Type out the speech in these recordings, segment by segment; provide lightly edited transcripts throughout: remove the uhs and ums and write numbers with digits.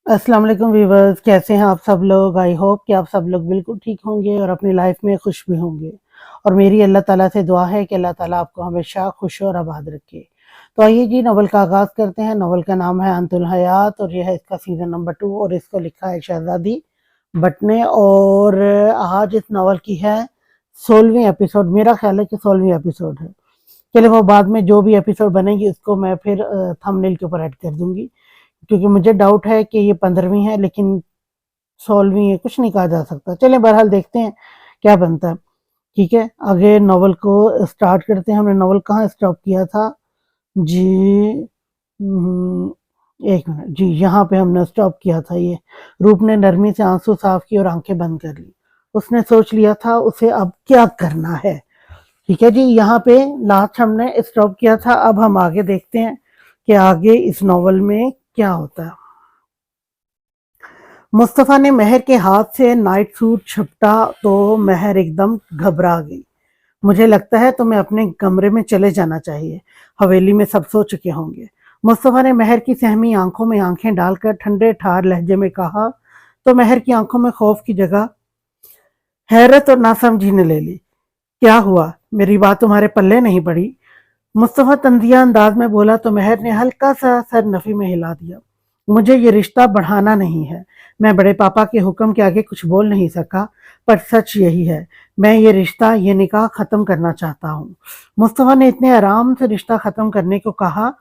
अस्सलाम वालेकुम व्यूवर्स, कैसे हैं आप सब लोग। आई होप कि आप सब लोग बिल्कुल ठीक होंगे और अपनी लाइफ में खुश भी होंगे। और मेरी अल्लाह ताला से दुआ है कि अल्लाह ताला आपको हमेशा खुश और आबाद रखे। तो आइए जी, नॉवल का आगाज़ करते हैं। नॉवल का नाम है अंतुल हयात और यह है इसका सीज़न नंबर 2 और इसको लिखा है शहज़ादी भट्ट ने। और आज इस नॉवल की है 16वीं एपिसोड। मेरा ख्याल है कि 16वीं एपिसोड है। चलिए, वो बाद में जो भी एपिसोड बनेगी उसको मैं फिर थंबनेल के ऊपर ऐड कर दूँगी, क्योंकि मुझे डाउट है कि ये 15वीं है लेकिन 16वीं है, कुछ नहीं कहा जा सकता। चलें, बहरहाल देखते हैं क्या बनता है। ठीक है, आगे नॉवल को स्टार्ट करते हैं। हमने नॉवल कहाँ स्टॉप किया था जी? एक मिनट जी, यहाँ पे हमने स्टॉप किया था। ये रूप ने नरमी से आंसू साफ किए और आंखें बंद कर ली। उसने सोच लिया था उसे अब क्या करना है। ठीक है जी, यहाँ पे लास्ट हमने स्टॉप किया था। अब हम आगे देखते हैं कि आगे इस नॉवल में क्या होता है। मुस्तफ़ा ने महर के हाथ से नाइट सूट झपटा तो महर एकदम घबरा गई। मुझे लगता है तुम्हें अपने कमरे में चले जाना चाहिए, हवेली में सब सो चुके होंगे। मुस्तफ़ा ने महर की सहमी आंखों में आंखें डालकर ठंडे ठार लहजे में कहा तो महर की आंखों में खौफ की जगह हैरत और नासमझी ने ले ली। क्या हुआ, मेरी बात तुम्हारे पल्ले नहीं पड़ी? मुस्तफ़ा तंजिया अंदाज में बोला तो महर ने हल्का सा सर नफी में हिला दिया। मुझे ये रिश्ता बढ़ाना नहीं है। मैं बड़े पापा के हुक्म के आगे कुछ बोल नहीं सका, पर सच यही है, मैं ये रिश्ता, ये निकाह ख़त्म करना चाहता हूँ। मुस्तफ़ा ने इतने आराम से रिश्ता ख़त्म करने को कहा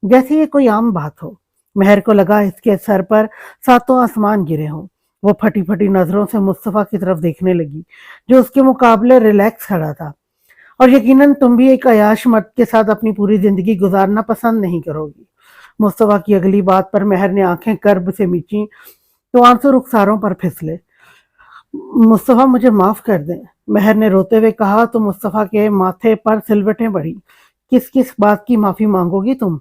जैसे ये कोई आम बात हो। महर को लगा इसके सर पर सातों आसमान गिरे हों। वो फटी फटी नज़रों से मुस्तफ़ा की तरफ देखने लगी, जो उसके मुकाबले रिलैक्स खड़ा था। और यकीनन तुम भी एक अयाश मर्द के साथ अपनी पूरी जिंदगी गुजारना पसंद नहीं करोगी। मुस्तफ़ा की अगली बात पर महर ने आंखें कर्ब से मींची तो आंसू रुखसारों पर फिसले। मुस्तफ़ा, मुझे माफ़ कर दें, महर ने रोते हुए कहा तो मुस्तफ़ा के माथे पर सिलवटें बढ़ी। किस किस बात की माफ़ी मांगोगी तुम?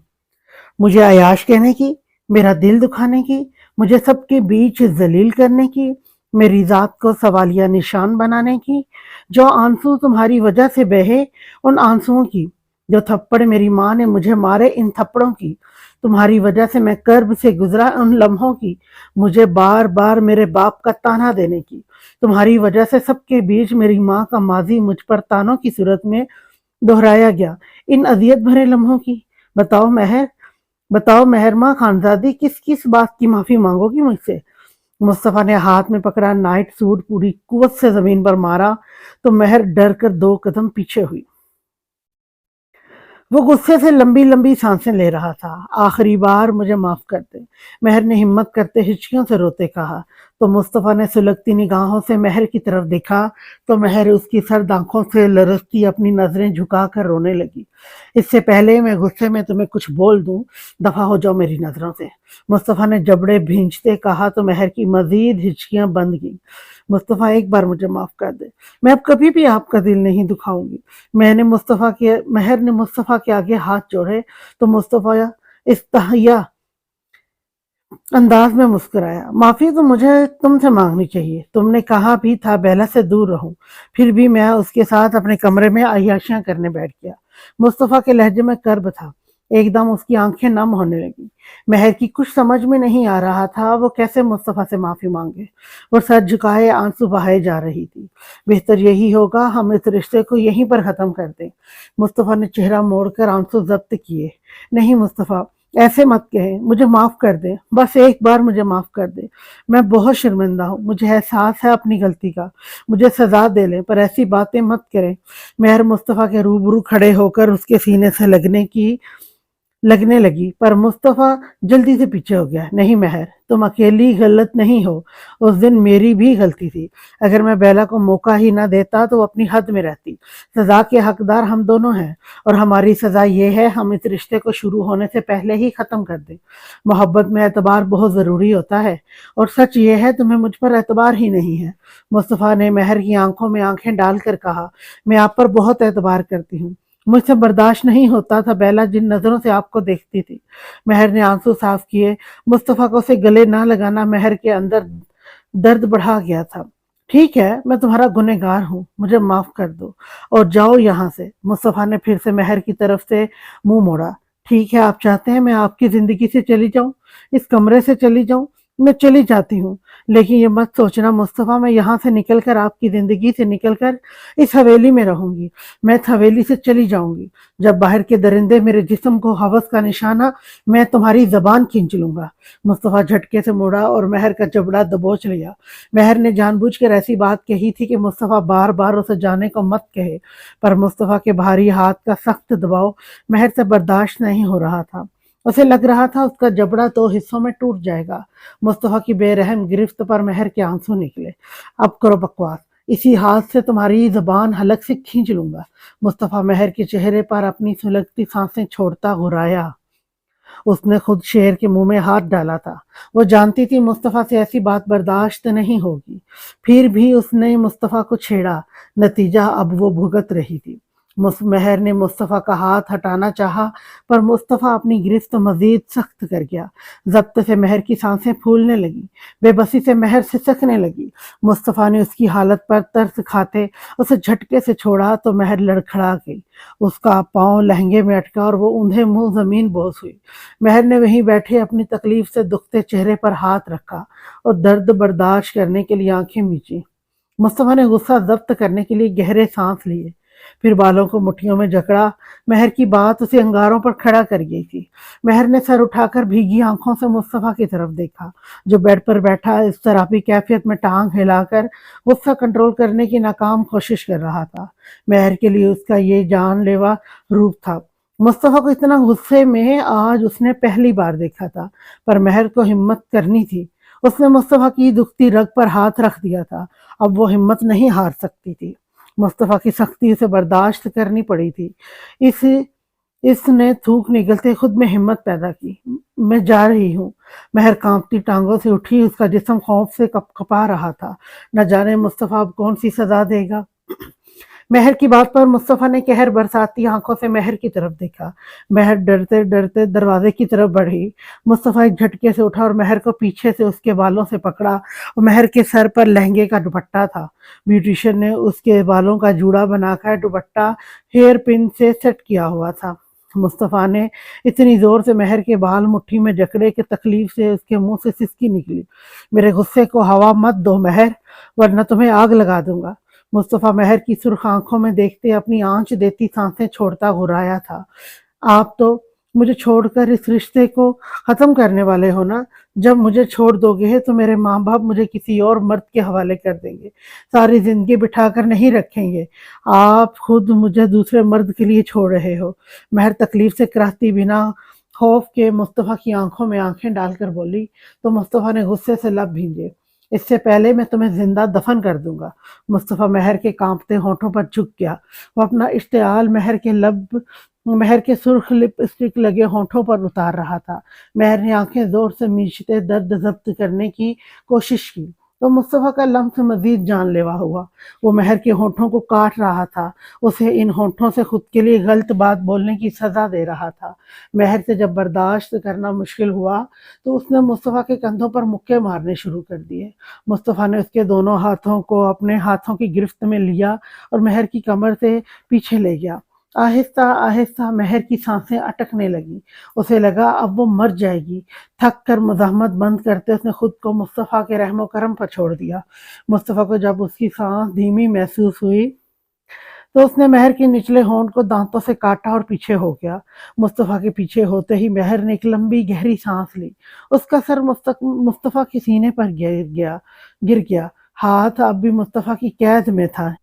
मुझे अयाश कहने की, मेरा दिल दुखाने की, मुझे सबके बीच जलील करने की, मेरी जात को सवालिया निशान बनाने की, जो आंसू तुम्हारी वजह से बहे उन आंसुओं की, जो थप्पड़ मेरी माँ ने मुझे मारे इन थप्पड़ों की, तुम्हारी वजह से मैं कर्ब से गुजरा उन लम्हों की, मुझे बार बार मेरे बाप का ताना देने की, तुम्हारी वजह से सबके बीच मेरी माँ का माजी मुझ पर तानों की सूरत में दोहराया गया इन अजियत भरे लम्हों की। बताओ महर, बताओ मेहरमा खानजादी, किस किस बात की माफी मांगोगी मुझसे? मुस्तफा ने हाथ में पकड़ा नाइट सूट पूरी कुवत से जमीन पर मारा तो महर डर कर 2 कदम पीछे हुई। वो गुस्से से लंबी लंबी सांसें ले रहा था। आखिरी बार मुझे माफ कर दे, महर ने हिम्मत करते हिचकियों से रोते कहा। तो मुस्तफा ने सुलगती निगाहों से महर की तरफ देखा तो महर उसकी सर्द आंखों से लरसती अपनी नजरें झुकाकर रोने लगी। इससे पहले मैं गुस्से में तुम्हें कुछ बोल दूं, दफा हो जाओ मेरी नजरों से, मुस्तफा ने जबड़े भींचते कहा तो महर की मजीद हिचकियां बंद गईं। मुस्तफा, एक बार मुझे माफ कर दे, मैं अब कभी भी आपका दिल नहीं दुखाऊंगी। महर ने मुस्तफ़ा के आगे हाथ जोड़े तो मुस्तफ़ा इस्तहया अंदाज में मुस्कुराया। माफ़ी तो मुझे तुमसे मांगनी चाहिए, तुमने कहा भी था बेला से दूर रहूं, फिर भी मैं उसके साथ अपने कमरे में अय्याशियां करने बैठ गया। मुस्तफ़ा के लहजे में कर्ब था। एकदम उसकी आंखें नम होने लगी। महर की कुछ समझ में नहीं आ रहा था वो कैसे मुस्तफ़ा से माफ़ी मांगे। वो सर झुकाए आंसू बहाए जा रही थी। बेहतर यही होगा हम इस रिश्ते को यहीं पर ख़त्म कर दें। मुस्तफ़ा ने चेहरा मोड़कर आंसू जब्त किए। नहीं मुस्तफ़ा, ऐसे मत कहें, मुझे माफ़ कर दे, बस एक बार मुझे माफ़ कर दे। मैं बहुत शर्मिंदा हूँ, मुझे एहसास है अपनी गलती का, मुझे सज़ा दे लें पर ऐसी बातें मत करें। महर मुस्तफ़ा के रूबरू खड़े होकर उसके सीने से लगने लगी, पर मुस्तफ़ा जल्दी से पीछे हो गया। नहीं महर, तुम अकेली गलत नहीं हो, उस दिन मेरी भी गलती थी। अगर मैं बेला को मौका ही ना देता तो वो अपनी हद में रहती। सज़ा के हकदार हम दोनों हैं और हमारी सज़ा ये है हम इस रिश्ते को शुरू होने से पहले ही ख़त्म कर दें। मोहब्बत में एतबार बहुत ज़रूरी होता है और सच ये है तुम्हें मुझ पर एतबार ही नहीं है। मुस्तफ़ा ने महर की आंखों में आंखें डालकर कहा, मैं आप पर बहुत एतबार करती हूँ। मुझसे बर्दाश्त नहीं होता था बेला जिन नज़रों से आपको देखती थी। महर ने आंसू साफ किए। मुस्तफ़ा को उसे गले ना लगाना महर के अंदर दर्द बढ़ा गया था। ठीक है, मैं तुम्हारा गुनहगार हूँ, मुझे माफ़ कर दो और जाओ यहाँ से। मुस्तफ़ा ने फिर से महर की तरफ से मुंह मोड़ा। ठीक है, आप चाहते हैं मैं आपकी ज़िंदगी से चली जाऊँ, इस कमरे से चली जाऊँ, मैं चली जाती हूँ, लेकिन ये मत सोचना मुस्तफ़ा मैं यहाँ से निकल कर आपकी ज़िंदगी से निकल कर इस हवेली में रहूँगी। मैं इस हवेली से चली जाऊँगी। जब बाहर के दरिंदे मेरे जिस्म को हवस का निशाना, मैं तुम्हारी ज़बान खींच लूँगा। मुस्तफ़ा झटके से मुड़ा और महर का जबड़ा दबोच लिया। महर ने जानबूझकर ऐसी बात कही थी कि मुस्तफ़ा बार बार उसे जाने को मत कहे, पर मुस्तफ़ा के भारी हाथ का सख्त दबाव महर से बर्दाश्त नहीं हो रहा था। उसे लग रहा था उसका जबड़ा 2 हिस्सों में टूट जाएगा। मुस्तफ़ा की बेरहम गिरफ्त पर महर के आंसू निकले। अब करो बकवास, इसी हाथ से तुम्हारी ज़बान हलक से खींच लूँगा। मुस्तफ़ा महर के चेहरे पर अपनी सुलगती सांसें छोड़ता घुराया। उसने खुद शेर के मुंह में हाथ डाला था। वो जानती थी मुस्तफ़ा से ऐसी बात बर्दाश्त नहीं होगी, फिर भी उसने मुस्तफ़ा को छेड़ा। नतीजा अब वो भुगत रही थी। महर ने मुस्तफ़ा का हाथ हटाना चाहा, पर मुस्तफ़ा अपनी गिरफ्त मजीद सख्त कर गया। ज़ब्त से महर की सांसें फूलने लगी, बेबसी से महर सिसकने लगी। मुस्तफ़ा ने उसकी हालत पर तरस खाते उसे झटके से छोड़ा तो महर लड़खड़ा गई। उसका पाँव लहंगे में अटका और वो ऊंधे मुंह जमीन बोस हुई। महर ने वहीं बैठे अपनी तकलीफ से दुखते चेहरे पर हाथ रखा और दर्द बर्दाश्त करने के लिए आंखें मींची। मुस्तफ़ा ने गुस्सा ज़ब्त करने के लिए गहरे सांस लिए, फिर बालों को मुट्ठियों में जकड़ा। महर की बात उसे अंगारों पर खड़ा कर गई थी। महर ने सर उठाकर भीगी आंखों से मुस्तफ़ा की तरफ देखा, जो बेड पर बैठा इस शराबी कैफियत में टांग हिलाकर गुस्सा कंट्रोल करने की नाकाम कोशिश कर रहा था। महर के लिए उसका ये जानलेवा रूप था। मुस्तफ़ा को इतना गुस्से में आज उसने पहली बार देखा था, पर महर को हिम्मत करनी थी। उसने मुस्तफ़ा की दुखती रग पर हाथ रख दिया था। अब वो हिम्मत नहीं हार सकती थी। मुस्तफ़ा की सख्ती उसे बर्दाश्त करनी पड़ी थी। इस इसने थूक निगलते खुद में हिम्मत पैदा की। मैं जा रही हूँ। महर कांपती टांगों से उठी, उसका जिस्म खौफ से कपकपा रहा था। न जाने मुस्तफ़ा अब कौन सी सजा देगा। महर की बात पर मुस्तफ़ा ने कहर बरसाती आंखों से महर की तरफ देखा। महर डरते डरते दरवाजे की तरफ बढ़ी। मुस्तफ़ा एक झटके से उठा और महर को पीछे से उसके बालों से पकड़ा। और महर के सर पर लहंगे का दुपट्टा था। ब्यूटिशियन ने उसके बालों का जूड़ा बनाकर दुपट्टा हेयर पिन से सेट किया हुआ था। मुस्तफ़ा ने इतनी जोर से महर के बाल मुट्ठी में जकड़े कि तकलीफ से उसके मुंह से सिसकी निकली। मेरे गुस्से को हवा मत दो महर, वरना तुम्हें आग लगा दूंगा। मुस्तफ़ा महर की सुर्ख आंखों में देखते अपनी आंच देती सांसें छोड़ता घुराया था। आप तो मुझे छोड़कर इस रिश्ते को ख़त्म करने वाले हो ना? जब मुझे छोड़ दोगे तो मेरे माँ बाप मुझे किसी और मर्द के हवाले कर देंगे, सारी ज़िंदगी बिठाकर नहीं रखेंगे। आप खुद मुझे दूसरे मर्द के लिए छोड़ रहे हो। महर तकलीफ से कराहती बिना खौफ के मुस्तफ़ा की आंखों में आंखें डालकर बोली, तो मुस्तफ़ा ने गुस्से से लब भींजे। इससे पहले मैं तुम्हें जिंदा दफन कर दूंगा। मुस्तफ़ा महर के कांपते होठों पर झुक गया। वो अपना इश्तियाल महर के सुर्ख लिपस्टिक लगे होठों पर उतार रहा था। महर ने आंखें जोर से मीचते दर्द जब्त करने की कोशिश की, तो मुस्तफ़ा का लम्स मजीद जानलेवा हुआ। वो महर के होठों को काट रहा था, उसे इन होठों से खुद के लिए गलत बात बोलने की सजा दे रहा था। महर से जब बर्दाश्त करना मुश्किल हुआ तो उसने मुस्तफ़ा के कंधों पर मुक्के मारने शुरू कर दिए। मुस्तफ़ा ने उसके दोनों हाथों को अपने हाथों की गिरफ्त में लिया और महर की कमर से पीछे ले गया। आहिस्ता आहिस्ता महर की सांसें अटकने लगी। उसे लगा अब वो मर जाएगी। थक कर मज़ाहमत बंद करते उसने खुद को मुस्तफ़ा के रहमो करम पर छोड़ दिया। मुस्तफ़ा को जब उसकी सांस धीमी महसूस हुई तो उसने महर के निचले होंठ को दांतों से काटा और पीछे हो गया। मुस्तफ़ा के पीछे होते ही महर ने एक लंबी गहरी सांस ली। उसका सर मुस्तफ़ा के सीने पर गिर गया। हाथ अब भी मुस्तफ़ा की कैद में था।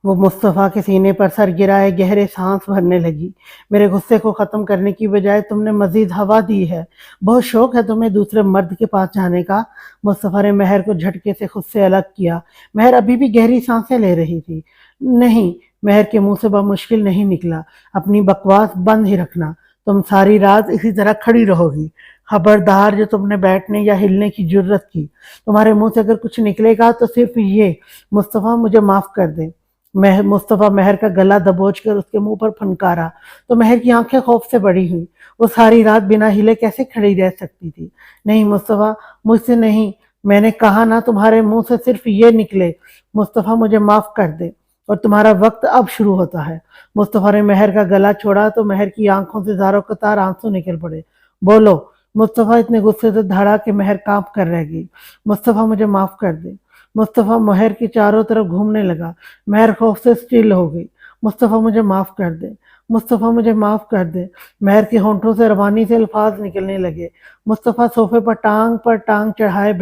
वो मुस्तफ़ा के सीने पर सर गिराए गहरे सांस भरने लगी। मेरे गुस्से को ख़त्म करने की बजाय तुमने मज़ीद हवा दी है। बहुत शौक है तुम्हें दूसरे मर्द के पास जाने का। मुस्तफ़ा ने महर को झटके से खुद से अलग किया। महर अभी भी गहरी सांसें ले रही थी। नहीं, महर के मुंह से बमुश्किल नहीं निकला। अपनी बकवास बंद ही रखना। तुम सारी रात इसी तरह खड़ी रहोगी। खबरदार जो तुमने बैठने या हिलने की जुर्रत की। तुम्हारे मुंह से अगर कुछ निकलेगा तो सिर्फ ये, मुस्तफ़ा मुझे माफ़ कर दे। मुस्तफ़ा महर का गला दबोच कर उसके मुंह पर फनकारा तो महर की आंखें खौफ से बड़ी हुई। वो सारी रात बिना हिले कैसे खड़ी रह सकती थी। नहीं मुस्तफ़ा, मुझसे नहीं। मैंने कहा ना तुम्हारे मुंह से सिर्फ ये निकले। मुस्तफ़ा मुझे माफ़ कर दे और तुम्हारा वक्त अब शुरू होता है। मुस्तफ़ा ने महर का गला छोड़ा तो महर की आंखों से ज़ारो कतार आंसू निकल पड़े। बोलो, مصطفیٰ اتنے غصے سے دھڑا کہ مہر کانپ کر رہ گئی۔ مصطفیٰ مجھے معاف کر دے۔ مصطفیٰ مہر کی چاروں طرف گھومنے لگا۔ مہر خوف سے اسٹل ہو گئی۔ مصطفیٰ مجھے معاف کر دے۔ مصطفیٰ مجھے معاف کر دے۔ مہر کے ہونٹوں سے روانی سے الفاظ نکلنے لگے۔ مصطفیٰ صوفے پر ٹانگ چڑھائے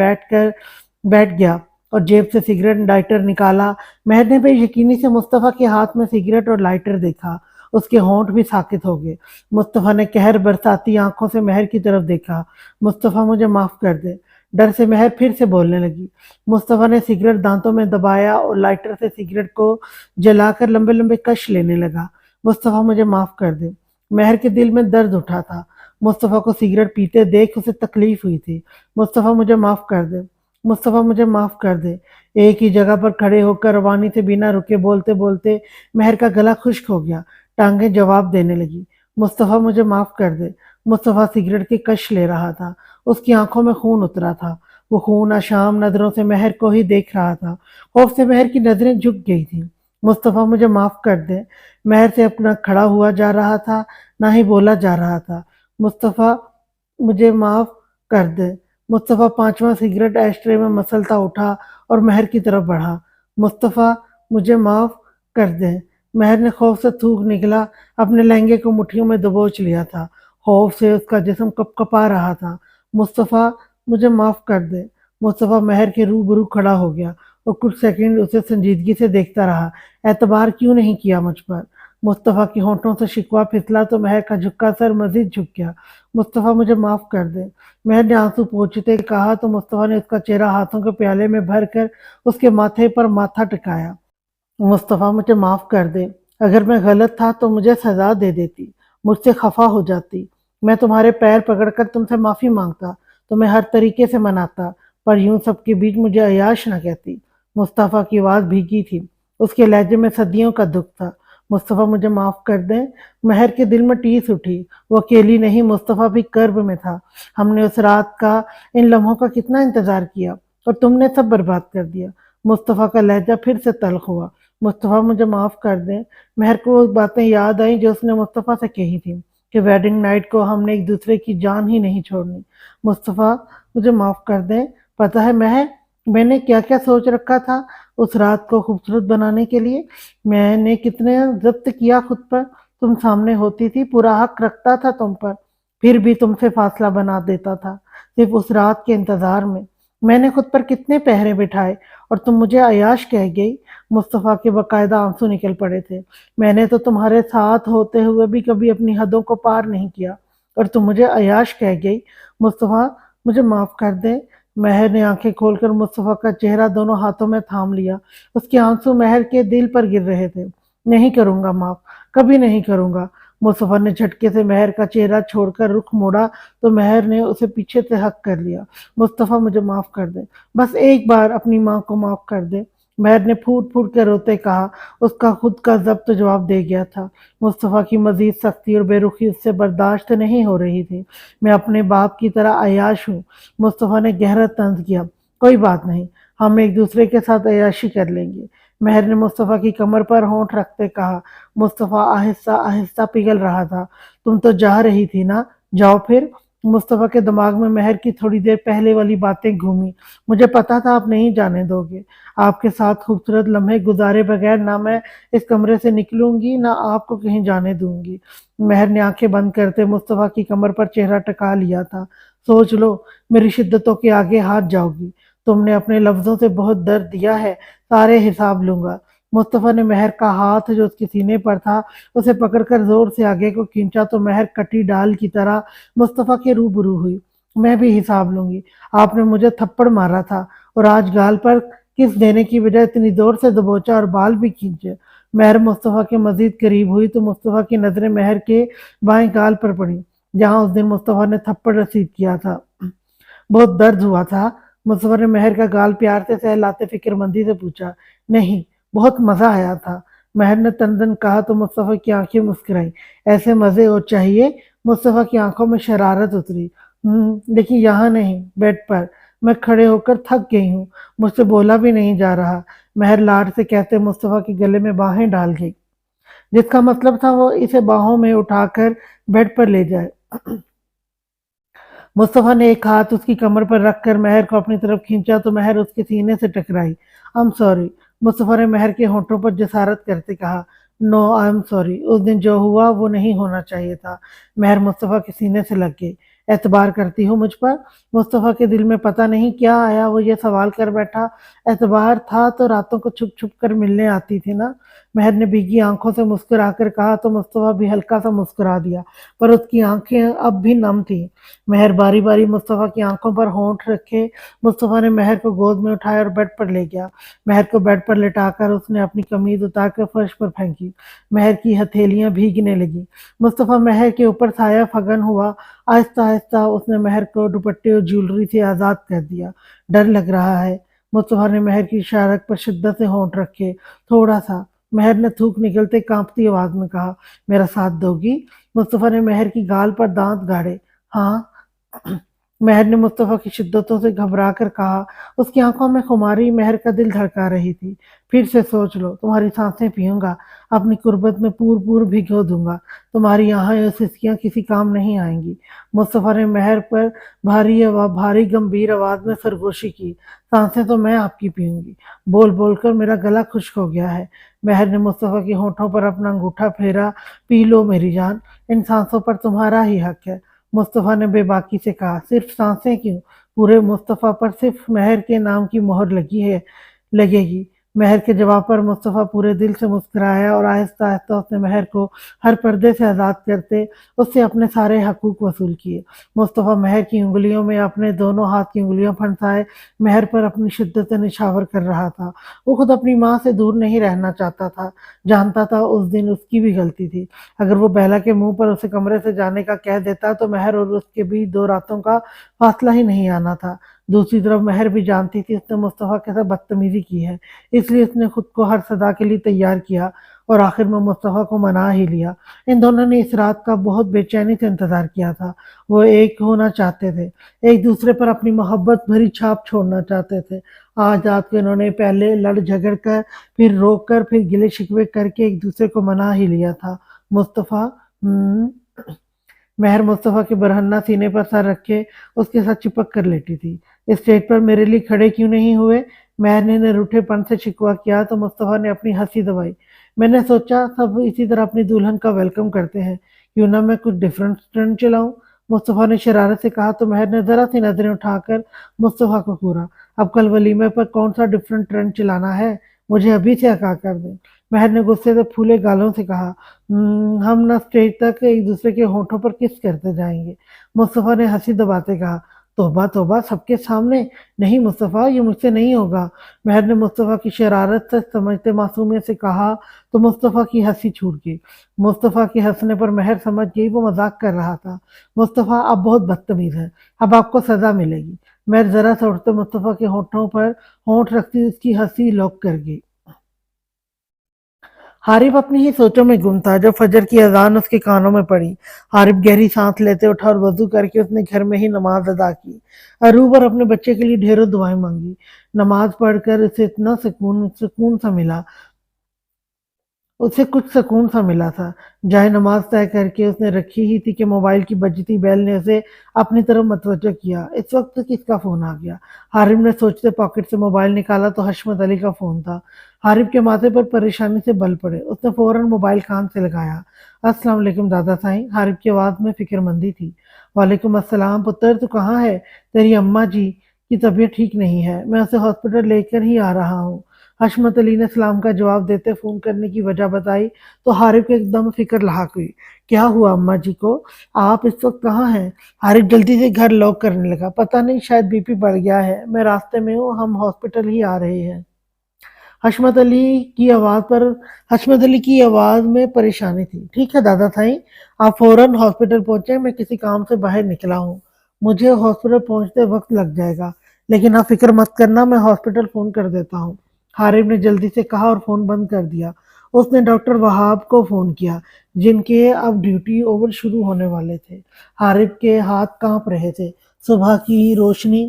بیٹھ گیا اور جیب سے سگریٹ لائٹر نکالا۔ مہر نے بے یقینی سے مصطفیٰ کے ہاتھ میں سگریٹ اور لائٹر دیکھا۔ اس کے ہونٹ بھی ساکت ہو گئے۔ مصطفیٰ نے قہر برساتی آنکھوں سے مہر کی طرف دیکھا۔ مصطفیٰ مجھے معاف کر دے۔ ڈر سے مہر پھر سے بولنے لگی۔ مصطفیٰ نے سگریٹ دانتوں میں دبایا اور لائٹر سے سگریٹ کو جلا کر لمبے لمبے کش لینے لگا۔ مصطفیٰ مجھے معاف کر دے۔ مہر کے دل میں درد اٹھا تھا۔ مصطفیٰ کو سگریٹ پیتے دیکھ اسے تکلیف ہوئی تھی۔ مصطفیٰ مجھے معاف کر دے۔ مصطفیٰ مجھے معاف کر دے۔ ایک ہی جگہ پر کھڑے ہو کر روانی سے بنا رکے بولتے بولتے مہر کا گلا خشک ہو گیا۔ ٹانگیں جواب دینے لگی۔ مصطفیٰ مجھے معاف کر دے۔ مصطفیٰ سگریٹ کی کش لے رہا تھا۔ اس کی آنکھوں میں خون اترا تھا۔ وہ خون آشام نظروں سے مہر کو ہی دیکھ رہا تھا۔ خوف سے مہر کی نظریں جھک گئی تھیں۔ مصطفیٰ مجھے معاف کر دے۔ مہر سے اپنا کھڑا ہوا جا رہا تھا، نہ ہی بولا جا رہا تھا۔ مصطفیٰ مجھے معاف کر دے۔ مصطفیٰ پانچواں سگریٹ ایش ٹرے میں مسلتا اٹھا اور مہر کی طرف بڑھا۔ مصطفیٰ مجھے معاف کر دے۔ مہر نے خوف سے تھوک نکلا، اپنے لہنگے کو مٹھیوں میں دبوچ لیا تھا۔ خوف سے اس کا جسم کپ کپا رہا تھا۔ مصطفیٰ مجھے معاف کر دے۔ مصطفیٰ مہر کے روبرو کھڑا ہو گیا اور کچھ سیکنڈ اسے سنجیدگی سے دیکھتا رہا۔ اعتبار کیوں نہیں کیا مجھ پر؟ مصطفیٰ کے ہونٹوں سے شکوہ پھسلا تو مہر کا جھکا سر مزید جھک گیا۔ مصطفیٰ مجھے معاف کر دے۔ مہر نے آنسو پوچھتے کہا تو مصطفیٰ نے اس کا چہرہ ہاتھوں کے پیالے میں بھر کر اس کے ماتھے پر ماتھا ٹکایا۔ مصطفیٰ مجھے معاف کر دے۔ اگر میں غلط تھا تو مجھے سزا دے دیتی، مجھ سے خفا ہو جاتی۔ میں تمہارے پیر پکڑ کر تم سے معافی مانگتا، تمہیں ہر طریقے سے مناتا، پر یوں سب کے بیچ مجھے عیاش نہ کہتی۔ مصطفیٰ کی آواز بھیگی تھی، اس کے لہجے میں صدیوں کا دکھ تھا۔ مصطفیٰ مجھے معاف کر دیں۔ مہر کے دل میں ٹیس اٹھی۔ وہ اکیلی نہیں، مصطفیٰ بھی کرب میں تھا۔ ہم نے اس رات کا، ان لمحوں کا کتنا انتظار کیا اور تم نے سب برباد کر دیا۔ مصطفیٰ کا لہجہ پھر سے تلخ ہوا۔ مصطفیٰ مجھے معاف کر دیں۔ مہر کو وہ باتیں یاد آئیں جو اس نے مصطفیٰ سے کہی تھیں کہ ویڈنگ نائٹ کو ہم نے ایک دوسرے کی جان ہی نہیں چھوڑنی۔ مصطفیٰ مجھے معاف کر دیں۔ پتہ ہے مہر، میں نے کیا کیا سوچ رکھا تھا اس رات کو خوبصورت بنانے کے لیے۔ میں نے کتنے ضبط کیا خود پر۔ تم سامنے ہوتی تھی، پورا حق رکھتا تھا تم پر، پھر بھی تم سے فاصلہ بنا دیتا تھا صرف اس رات کے انتظار میں۔ میں نے خود پر کتنے پہرے بٹھائے اور تم مجھے عیاش کہہ گئی۔ مصطفیٰ کے باقاعدہ آنسو نکل پڑے تھے۔ میں نے تو تمہارے ساتھ ہوتے ہوئے بھی کبھی اپنی حدوں کو پار نہیں کیا اور تم مجھے عیاش کہہ گئی۔ مصطفیٰ مجھے معاف کر دے۔ مہر نے آنکھیں کھول کر مصطفیٰ کا چہرہ دونوں ہاتھوں میں تھام لیا۔ اس کے آنسو مہر کے دل پر گر رہے تھے۔ نہیں کروں گا معاف، کبھی نہیں کروں گا۔ مصطفیٰ نے جھٹکے سے مہر کا چہرہ چھوڑ کر رخ موڑا تو مہر نے اسے پیچھے سے ہک کر لیا۔ مصطفیٰ مجھے معاف کر دے، بس ایک بار اپنی ماں کو معاف کر دے۔ مہر نے پھوٹ پھوٹ کے روتے کہا۔ اس کا خود کا ضبط جواب دے گیا تھا۔ مصطفیٰ کی مزید سختی اور بے رخی اس سے برداشت نہیں ہو رہی تھی۔ میں اپنے باپ کی طرح عیاش ہوں۔ مصطفیٰ نے گہرا طنز کیا۔ کوئی بات نہیں، ہم ایک دوسرے کے ساتھ عیاشی کر لیں گے۔ مہر نے مصطفیٰ کی کمر پر ہونٹ رکھتے کہا۔ مصطفیٰ آہستہ آہستہ پگھل رہا تھا۔ تم تو جا رہی تھی نا، جاؤ پھر۔ مصطفیٰ کے دماغ میں مہر کی تھوڑی دیر پہلے والی باتیں گھومی۔ مجھے پتا تھا آپ نہیں جانے دو گے۔ آپ کے ساتھ خوبصورت لمحے گزارے بغیر نہ میں اس کمرے سے نکلوں گی، نہ آپ کو کہیں جانے دوں گی۔ مہر نے آنکھیں بند کرتے مصطفیٰ کی کمر پر چہرہ ٹکا لیا تھا۔ سوچ لو، میری شدتوں کے آگے ہاتھ جاؤ گی۔ تم نے اپنے لفظوں سے بہت درد دیا ہے، سارے حساب لوں گا۔ مصطفیٰ نے مہر کا ہاتھ جو اس کے سینے پر تھا اسے پکڑ کر زور سے آگے کو کھینچا تو مہر کٹی ڈال کی طرح مصطفیٰ کے روبرو ہوئی۔ میں بھی حساب لوں گی۔ آپ نے مجھے تھپڑ مارا تھا اور آج گال پر کس دینے کی بجائے اتنی زور سے دبوچا اور بال بھی کھینچے۔ مہر مصطفیٰ کے مزید قریب ہوئی تو مصطفیٰ کی نظریں مہر کے بائیں گال پر پڑیں جہاں اس دن مصطفیٰ نے تھپڑ رسید کیا تھا۔ بہت درد ہوا تھا؟ مصطفیٰ نے مہر کا گال پیار سے سہلاتے فکر مندی سے پوچھا۔ نہیں، بہت مزہ آیا تھا، مہر نے تندن کہا تو مصطفیٰ کی آنکھیں مسکرائیں۔ ایسے مزے اور چاہیے؟ مصطفیٰ کی آنکھوں میں شرارت اتری۔ لیکن یہاں نہیں، بیڈ پر۔ میں کھڑے ہو کر تھک گئی ہوں، مجھ سے بولا بھی نہیں جا رہا۔ مہر لاڈ سے کہتے مصطفیٰ کے گلے میں باہیں ڈال گئی، جس کا مطلب تھا وہ اسے باہوں میں اٹھا کر بیڈ پر لے جائے۔ मुस्तफ़ा ने एक हाथ उसकी कमर पर रख कर महर को अपनी तरफ खींचा तो महर उसके सीने से टकराई। आई एम सॉरी, मुस्तफ़ा ने महर के होठों पर जसारत करते कहा। नो आई एम सॉरी, उस दिन जो हुआ वो नहीं होना चाहिए था। महर मुस्तफ़ा के सीने से लग गई। एतबार करती हो मुझ पर? मुस्तफ़ा के दिल में पता नहीं क्या आया, वो ये सवाल कर बैठा। एतबार था तो रातों को छुप छुप कर मिलने आती थी ना। महर ने भीगी आंखों से मुस्कुरा कर कहा तो मुस्तफ़ा भी हल्का सा मुस्कुरा दिया, पर उसकी आंखें अब भी नम थी। महर बारी बारी मुस्तफ़ा की आंखों पर होंठ रखे। मुस्तफ़ा ने महर को गोद में उठाया और बेड पर ले गया। महर को बेड पर लिटाकर उसने अपनी कमीज उतारकर फर्श पर फेंकी। महर की हथेलियां भीगने लगी। मुस्तफ़ा महर के ऊपर साया फगन हुआ। आहिस्ता आहिस्ता उसने महर को दुपट्टे और ज्वेलरी से आज़ाद कर दिया। डर लग रहा है। मुस्तफ़ा ने महर की शारक पर शिद्दत से होंठ रखे। थोड़ा सा, महर ने थूक निकलते कांपती आवाज में कहा। मेरा साथ दोगी? मुस्तफ़ा ने महर की गाल पर दांत गाड़े। हाँ, महर ने मुस्तफ़ा की शिद्दतों से घबरा कर कहा। उसकी आंखों में खुमारी महर का दिल धड़का रही थी। फिर से सोच लो, तुम्हारी सांसें पीऊंगा, अपनी कुर्बत में पूर पूर भिगो दूंगा। तुम्हारी आहें और सिसकियां किसी काम नहीं आएंगी। मुस्तफ़ा ने महर पर भारी गंभीर आवाज में सरगोशी की। सांसें तो मैं आपकी पीऊंगी। बोल बोल कर मेरा गला खुश्क हो गया है। महर ने मुस्तफ़ा के होठों पर अपना अंगूठा फेरा। पी लो मेरी जान, इन सांसों पर तुम्हारा ही हक है। मुस्तफ़ा ने बेबाकी से कहा। सिर्फ सांसें क्यों, पूरे मुस्तफ़ा पर सिर्फ महर के नाम की मोहर लगी है, लगेगी। महर के जवाब पर मुस्तफ़ा पूरे दिल से मुस्कुराया और आहिस्ता आहिस्ता उसने महर को हर पर्दे से आज़ाद करते उससे अपने सारे हकूक वसूल किए। मुस्तफ़ा महर की उंगलियों में अपने दोनों हाथ की उंगलियां फंसाए महर पर अपनी शिद्दत से निछावर कर रहा था। वो खुद अपनी माँ से दूर नहीं रहना चाहता था। जानता था उस दिन उसकी भी गलती थी। अगर वो बेला के मुंह पर उसे कमरे से जाने का कह देता तो महर और उसके बीच 2 रातों का फासला ही नहीं आना था। दूसरी तरफ महर भी जानती थी उसने मुस्तफ़ा के साथ बदतमीजी की है, इसलिए उसने खुद को हर सदा के लिए तैयार किया और आखिर में मुस्तफ़ा को मना ही लिया। इन दोनों ने इस रात का बहुत बेचैनी से इंतजार किया था। वो एक होना चाहते थे, एक दूसरे पर अपनी मोहब्बत भरी छाप छोड़ना चाहते थे। आज रात को इन्होंने पहले लड़ झगड़ कर, फिर रोक कर, फिर गिले शिकवे करके एक दूसरे को मना ही लिया था। मुस्तफ़ा, महर मुस्तफ़ा के बरहन्ना सीने पर सर रखे उसके साथ चिपक कर लेटी थी। इस स्टेज पर मेरे लिए खड़े क्यों नहीं हुए? महर ने रूठेपन से शिकवा किया तो मुस्तफ़ा ने अपनी हंसी दबाई। मैंने सोचा सब इसी तरह अपनी दुल्हन का वेलकम करते हैं, क्यों ना मैं कुछ डिफरेंट स्टंट चलाऊं? मुस्तफ़ा ने शरारत से कहा तो महर ने जरा सी नजरें उठाकर मुस्तफ़ा को घूरा। अब कल वलीमे पर कौन सा डिफरेंट ट्रेंड चलाना है? मुझे अभी से आगाह कर दें। महर ने गुस्से से फूले गालों से कहा। हम ना स्टेज तक एक दूसरे के होठों पर किस करते जाएंगे। मुस्तफ़ा ने हंसी दबाते कहा। तौबा तौबा, सबके सामने? नहीं मुस्तफ़ा, ये मुझसे नहीं होगा। महर ने मुस्तफ़ा की शरारत से समझते मासूमियत से कहा तो मुस्तफ़ा की हंसी छूट गई। मुस्तफ़ा के हंसने पर महर समझ गई वो मजाक कर रहा था। मुस्तफ़ा आप बहुत बदतमीज हैं, अब आपको सजा मिलेगी। महर जरा सा उठते मुस्तफ़ा के होठों पर होंठ रखती उसकी हंसी लौक कर गई। हारिब अपनी ही सोचों में गुम था जब फजर की अजान उसके कानों में पड़ी। हारिब गहरी सांस लेते उठा और वजू करके उसने घर में ही नमाज अदा की। अरूब और अपने बच्चे के लिए ढेरों दुआएं मांगी। नमाज पढ़कर उसे इतना सुकून सुकून सा मिला, उसे कुछ सुकून सा मिला था। जाए नमाज तय करके उसने रखी ही थी कि मोबाइल की बजती बेल ने उसे अपनी तरफ मतवज्जो किया। इस वक्त किसका फोन आ गया? हारिब ने सोचते पॉकेट से मोबाइल निकाला तो हशमत अली का फोन था। हारिब के माथे पर परेशानी से बल पड़े, उसने फौरन मोबाइल कान से लगाया। अस्सलाम वालेकुम दादा साईं। हारिब की आवाज में फिक्रमंदी थी। वालेकुम अस्सलाम पुत्र, तू कहाँ है? तेरी अम्मा जी की तबीयत ठीक नहीं है, मैं उसे हॉस्पिटल लेकर ही आ रहा हूँ। हशमत अली ने सलाम का जवाब देते फ़ोन करने की वजह बताई तो हारिब को एकदम फिक्र लाहक हुई। क्या हुआ अम्मा जी को? आप इस वक्त कहाँ हैं? हारिब जल्दी से घर लॉक करने लगा। पता नहीं, शायद बीपी बढ़ गया है, मैं रास्ते में हूँ, हम हॉस्पिटल ही आ रहे हैं। हशमत अली की आवाज़ पर हशमत अली की आवाज़ में परेशानी थी। ठीक है दादा साईं, आप फौरन हॉस्पिटल पहुंचे, मैं किसी काम से बाहर निकला हूँ, मुझे हॉस्पिटल पहुंचते वक्त लग जाएगा, लेकिन आप फिक्र मत करना, मैं हॉस्पिटल फ़ोन कर देता हूँ। हारिब ने जल्दी से कहा और फ़ोन बंद कर दिया। उसने डॉक्टर वहाब को फ़ोन किया, जिनके अब ड्यूटी ओवर शुरू होने वाले थे। हारिब के हाथ कांप रहे थे। सुबह की रोशनी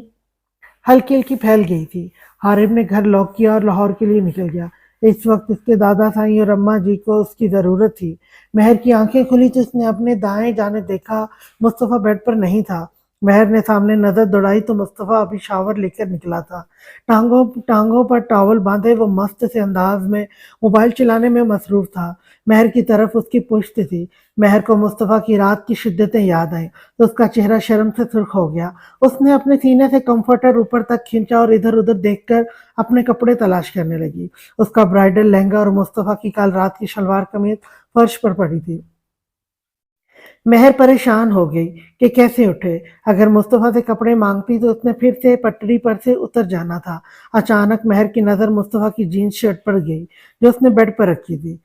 हल्की हल्की फैल गई थी। हारिब ने घर लॉक किया और लाहौर के लिए निकल गया। इस वक्त उसके दादा साईं और अम्मा जी को उसकी ज़रूरत थी। महर की आंखें खुली तो उसने अपने दाएं जाने देखा, मुस्तफ़ा बेड पर नहीं था। महर ने सामने नजर दौड़ाई तो मुस्तफा अभी शावर लेकर निकला था। टांगों टांगों पर टॉवल बांधे वो मस्त से अंदाज में मोबाइल चलाने में मसरूफ था। महर की तरफ उसकी पुश्त थी। महर को मुस्तफा की रात की शिद्दतें याद आई तो उसका चेहरा शर्म से सुर्ख हो गया। उसने अपने सीने से कंफर्टर ऊपर तक खींचा और इधर उधर देखकर अपने कपड़े तलाश करने लगी। उसका ब्राइडल लहंगा और मुस्तफा की कल रात की शलवार कमीज फर्श पर पड़ी थी। महर परेशान हो गई कि कैसे उठे। अगर मुस्तफा से कपड़े मांगती तो उसने फिर से पटरी पर से उतर जाना था। अचानक महर की नजर मुस्तफा की जीन्स शर्ट पर गई जो उसने बेड पर रखी थी।